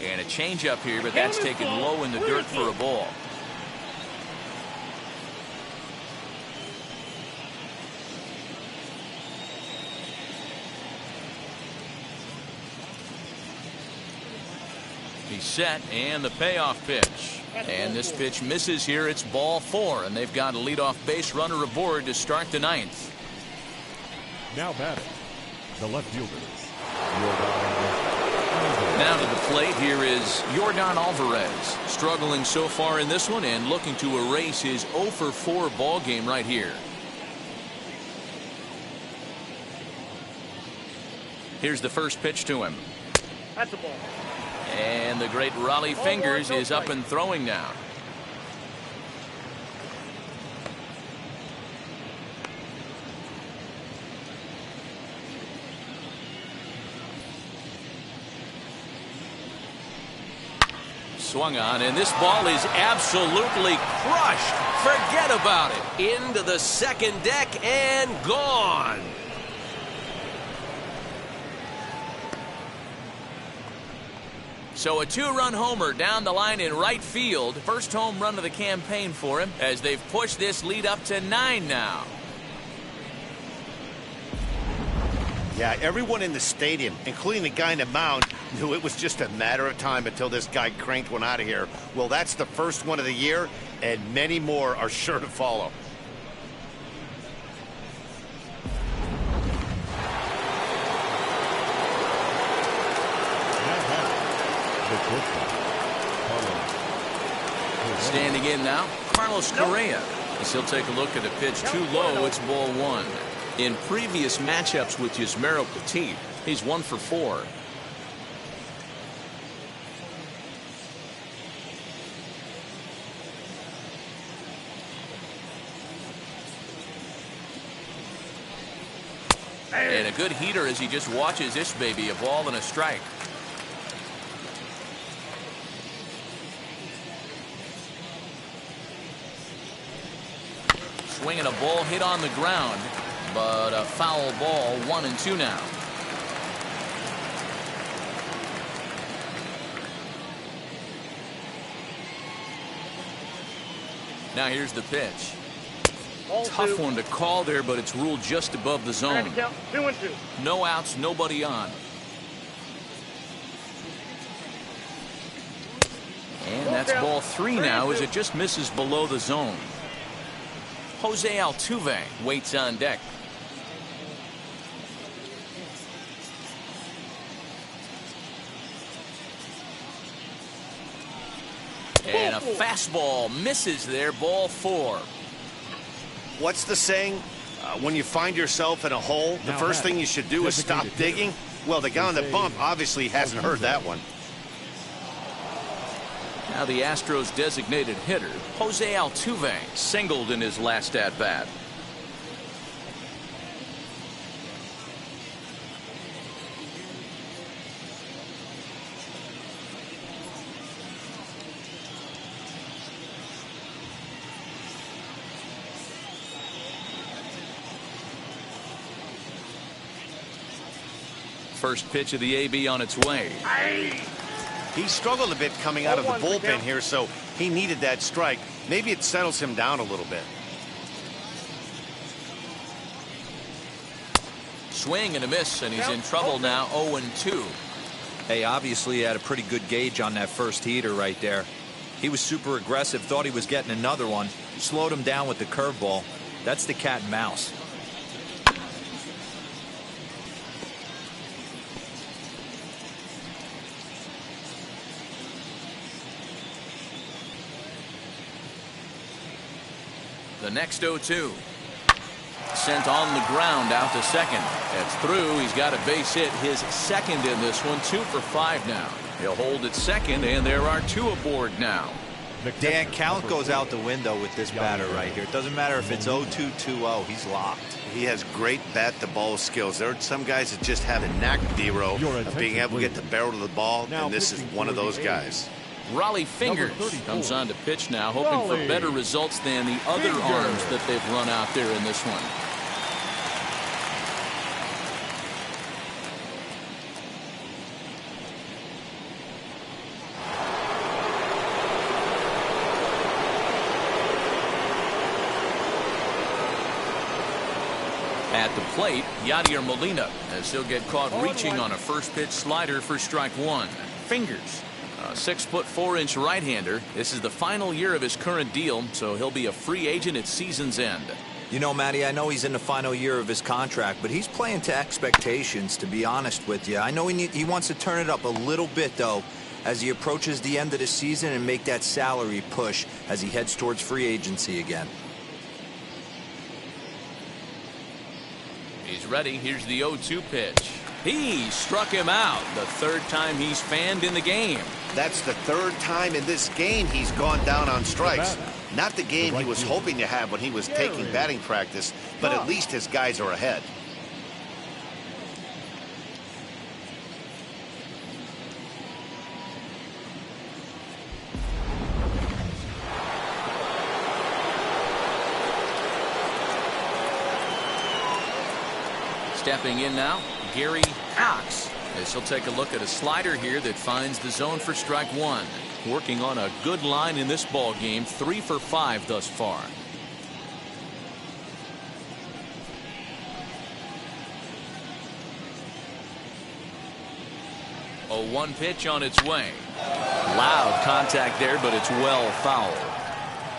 And a changeup here, but that's taken low in the dirt for a ball. He's set, and the payoff pitch. And this pitch misses here. It's ball 4, and they've got a leadoff base runner aboard to start the 9th. Now batting, the left fielder. Now to the plate, here is Yordan Alvarez. Struggling so far in this one and looking to erase his 0-for-4 ball game right here. Here's the first pitch to him. That's a ball. And the great Raleigh Fingers is up and throwing now. Swung on, and this ball is absolutely crushed. Forget about it. Into the second deck and gone. So a 2-run homer down the line in right field. First home run of the campaign for him as they've pushed this lead up to 9 now. Yeah, everyone in the stadium, including the guy in the mound, knew it was just a matter of time until this guy cranked one out of here. Well, that's the first one of the year, and many more are sure to follow. Standing in now, Carlos Correa. As he'll take a look at a pitch too low, it's ball 1. In previous matchups with Yusmeiro Petit, he's 1-for-4. And a good heater as he just watches this baby, a ball and a strike. Swinging a ball hit on the ground, but a foul ball. 1-2 now. Now here's the pitch. Tough one to call there, but it's ruled just above the zone. 2-2. No outs, nobody on. And that's ball 3 now as it just misses below the zone. Jose Altuve waits on deck. And a fastball misses there, ball 4. What's the saying? When you find yourself in a hole, the first thing you should do is stop digging. Well, the guy on the bump obviously hasn't heard that one. Now the Astros designated hitter, Jose Altuve, singled in his last at-bat. First pitch of the AB on its way. He struggled a bit coming out of the bullpen here, so he needed that strike. Maybe it settles him down a little bit. Swing and a miss, and he's in trouble now. 0-2. Hey, obviously he had a pretty good gauge on that first heater right there. He was super aggressive, thought he was getting another one, slowed him down with the curveball. That's the cat and mouse. The next 0-2. sent on the ground out to second. That's through. He's got a base hit, his second in this one. 2 for 5 now. He'll hold at second, and there are 2 aboard now. Dan, count goes out the window with this batter right here. It doesn't matter if it's 0-2, 2-0. He's locked. He has great bat-to-ball skills. There are some guys that just have a knack, D-Row, of being able to get the barrel of the ball, and this is one of those guys. Raleigh Fingers comes on to pitch now, hoping for better results than the other arms that they've run out there in this one. At the plate, Yadier Molina, as he'll get caught reaching on a first pitch slider for strike 1. Fingers, a 6'4" right-hander. This is the final year of his current deal, so he'll be a free agent at season's end. You know, Matty, I know he's in the final year of his contract, but he's playing to expectations, to be honest with you. I know he wants to turn it up a little bit, though, as he approaches the end of the season and make that salary push as he heads towards free agency again. He's ready. Here's the 0-2 pitch. He struck him out. The third time he's fanned in the game. That's the third time in this game he's gone down on strikes. Not the game he was hoping to have when he was taking batting practice, but at least his guys are ahead. Stepping in now, Gary Cox. As he'll take a look at a slider here that finds the zone for strike 1. Working on a good line in this ball game, 3 for 5 thus far. 0-1 pitch on its way. Loud contact there, but it's well fouled.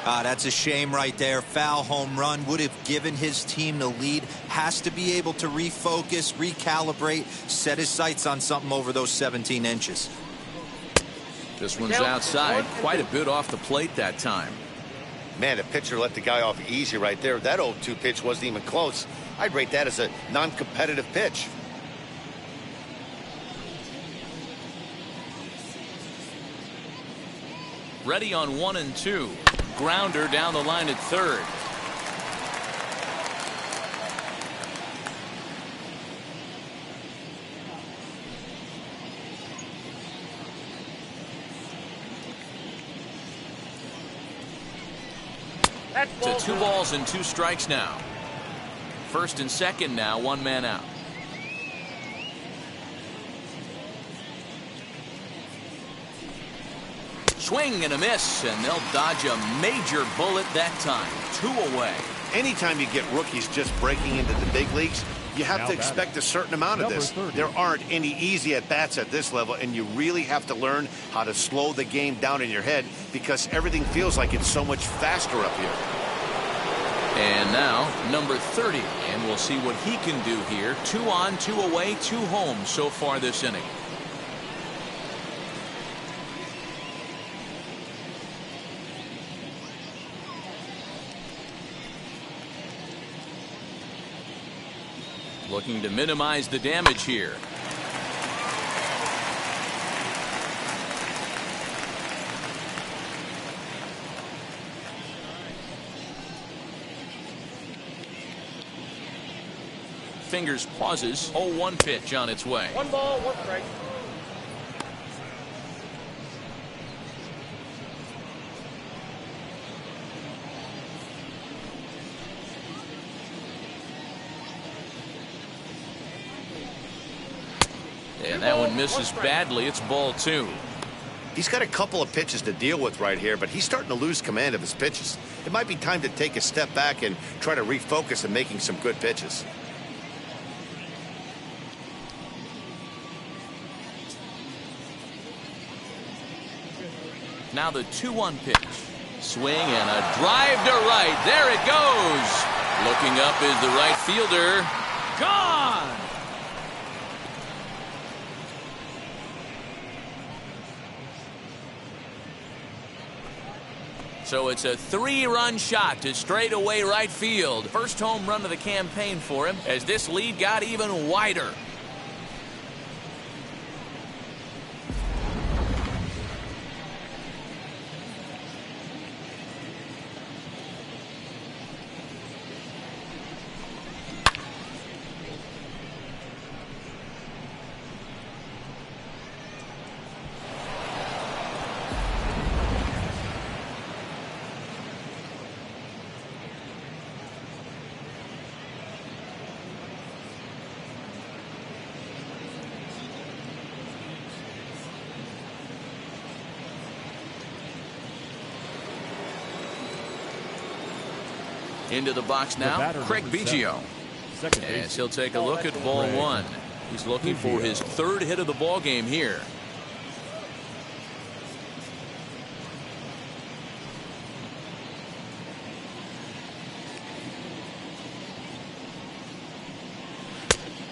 That's a shame right there. Foul home run would have given his team the lead. Has to be able to refocus, recalibrate, set his sights on something over those 17 inches. This one's outside, quite a bit off the plate that time. Man, the pitcher let the guy off easy right there. That 0-2 pitch wasn't even close. I'd rate that as a non-competitive pitch. Ready on 1 and 2. Grounder down the line at third. To 2 balls and 2 strikes now. First and second now, 1 man out. Swing and a miss, and they'll dodge a major bullet that time. 2 away. Anytime you get rookies just breaking into the big leagues, you have to expect a certain amount of this. There aren't any easy at-bats at this level, and you really have to learn how to slow the game down in your head because everything feels like it's so much faster up here. And now, number 30, and we'll see what he can do here. 2 on, 2 away, 2 home so far this inning. Looking to minimize the damage here. Fingers pauses. 0-1 pitch on its way. 1 ball, 1 strike. And that one misses badly. It's ball 2. He's got a couple of pitches to deal with right here, but he's starting to lose command of his pitches. It might be time to take a step back and try to refocus on making some good pitches. Now the 2-1 pitch. Swing and a drive to right. There it goes. Looking up is the right fielder. Gone. So it's a 3-run shot to straightaway right field. First home run of the campaign for him as this lead got even wider. Into the box now, Craig Biggio. As he'll take a look at ball one. He's looking for his 3rd hit of the ball game here.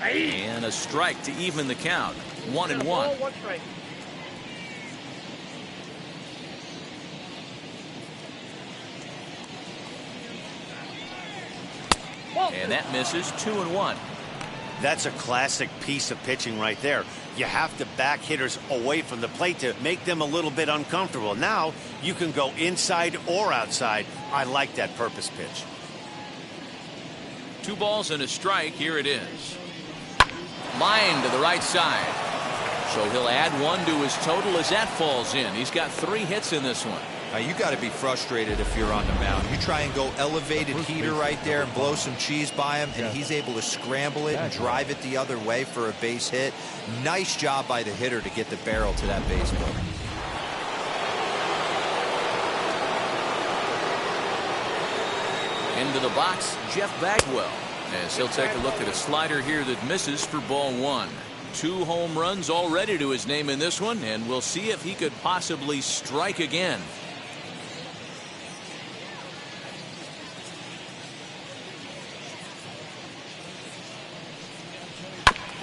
And a strike to even the count. 1-1. One strike. And that misses. 2-1. That's a classic piece of pitching right there. You have to back hitters away from the plate to make them a little bit uncomfortable. Now you can go inside or outside. I like that purpose pitch. 2 balls and a strike. Here it is. Line to the right side. So he'll add 1 to his total as that falls in. He's got 3 hits in this one. Now you got to be frustrated if you're on the mound. You try and go elevated heater right there and blow some cheese by him, and he's able to scramble it and drive it the other way for a base hit. Nice job by the hitter to get the barrel to that baseball. Into the box, Jeff Bagwell, as he'll take a look at a slider here that misses for ball 1. 2 home runs already to his name in this one, and we'll see if he could possibly strike again.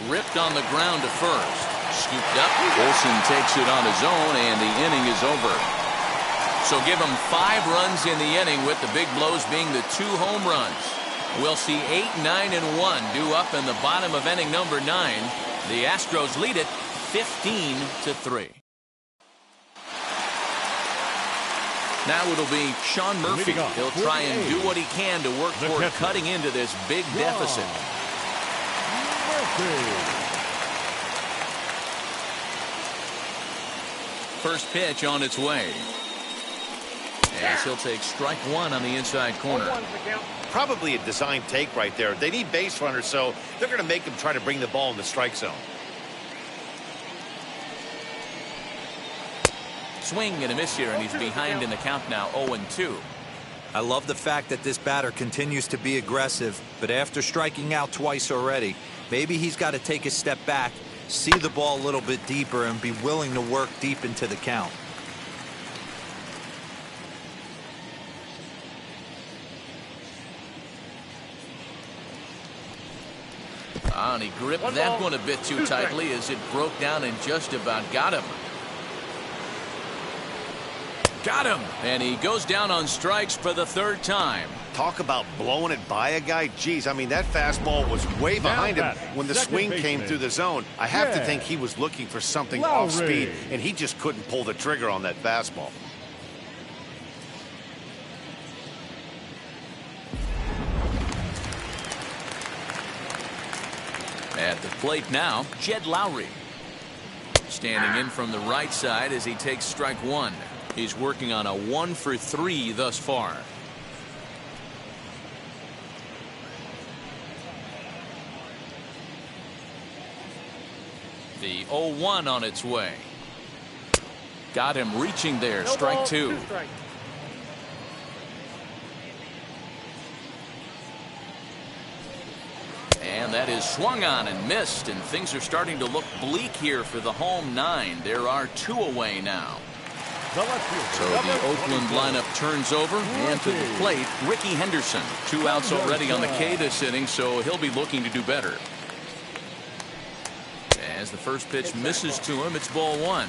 Ripped on the ground to first. Scooped up. Olsen takes it on his own, and the inning is over. So give him 5 runs in the inning, with the big blows being the 2 home runs. We'll see 8, 9, and 1 due up in the bottom of inning number 9. The Astros lead it 15-3. Now it'll be Sean Murphy. He'll try and do what he can to work toward cutting into this big deficit. First pitch on its way. As he'll take strike 1 on the inside corner. Probably a design take right there. They need base runners, so they're going to make them try to bring the ball in the strike zone. Swing and a miss here, and he's behind in the count now, 0-2. I love the fact that this batter continues to be aggressive, but after striking out twice already, maybe he's got to take a step back, see the ball a little bit deeper, and be willing to work deep into the count. And he gripped that one a bit too tightly as it broke down and just about got him. Got him. And he goes down on strikes for the 3rd time. Talk about blowing it by a guy. Geez, I mean, that fastball was way behind him when the swing came through the zone. I have to think he was looking for something off speed, and he just couldn't pull the trigger on that fastball. At the plate now, Jed Lowry. Standing in from the right side as he takes strike 1. He's working on a 1 for 3 thus far. The 0-1 on its way. Got him reaching there. Strike 2. And that is swung on and missed, and things are starting to look bleak here for the home 9. There are 2 away now. So the Oakland lineup turns over, and to the plate, Ricky Henderson. 2 outs already on the K this inning, so he'll be looking to do better. As the first pitch misses to him, it's ball 1.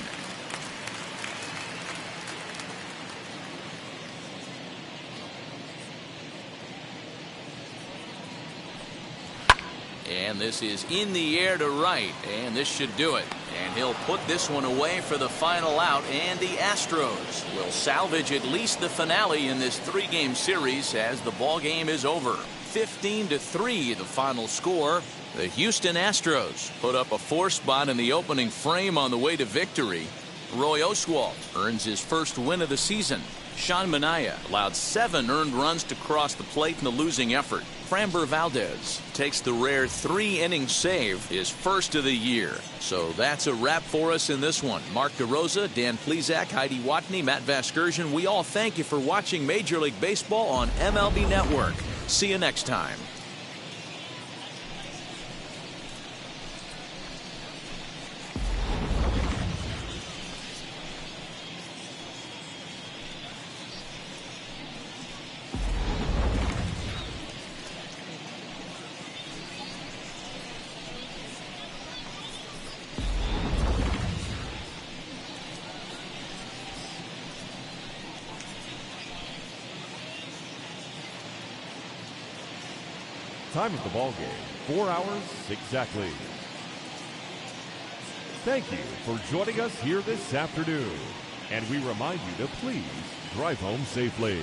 And this is in the air to right, and this should do it. And he'll put this one away for the final out, and the Astros will salvage at least the finale in this 3-game series as the ball game is over. 15-3 the final score. The Houston Astros put up a 4 spot in the opening frame on the way to victory. Roy Oswalt earns his first win of the season. Sean Manaea allowed 7 earned runs to cross the plate in the losing effort. Framber Valdez takes the rare 3-inning save, his first of the year. So that's a wrap for us in this one. Mark DeRosa, Dan Plesac, Heidi Watney, Matt Vasgersian, we all thank you for watching Major League Baseball on MLB Network. See you next time. Time of the ball game, 4 hours exactly. Thank you for joining us here this afternoon. And we remind you to please drive home safely.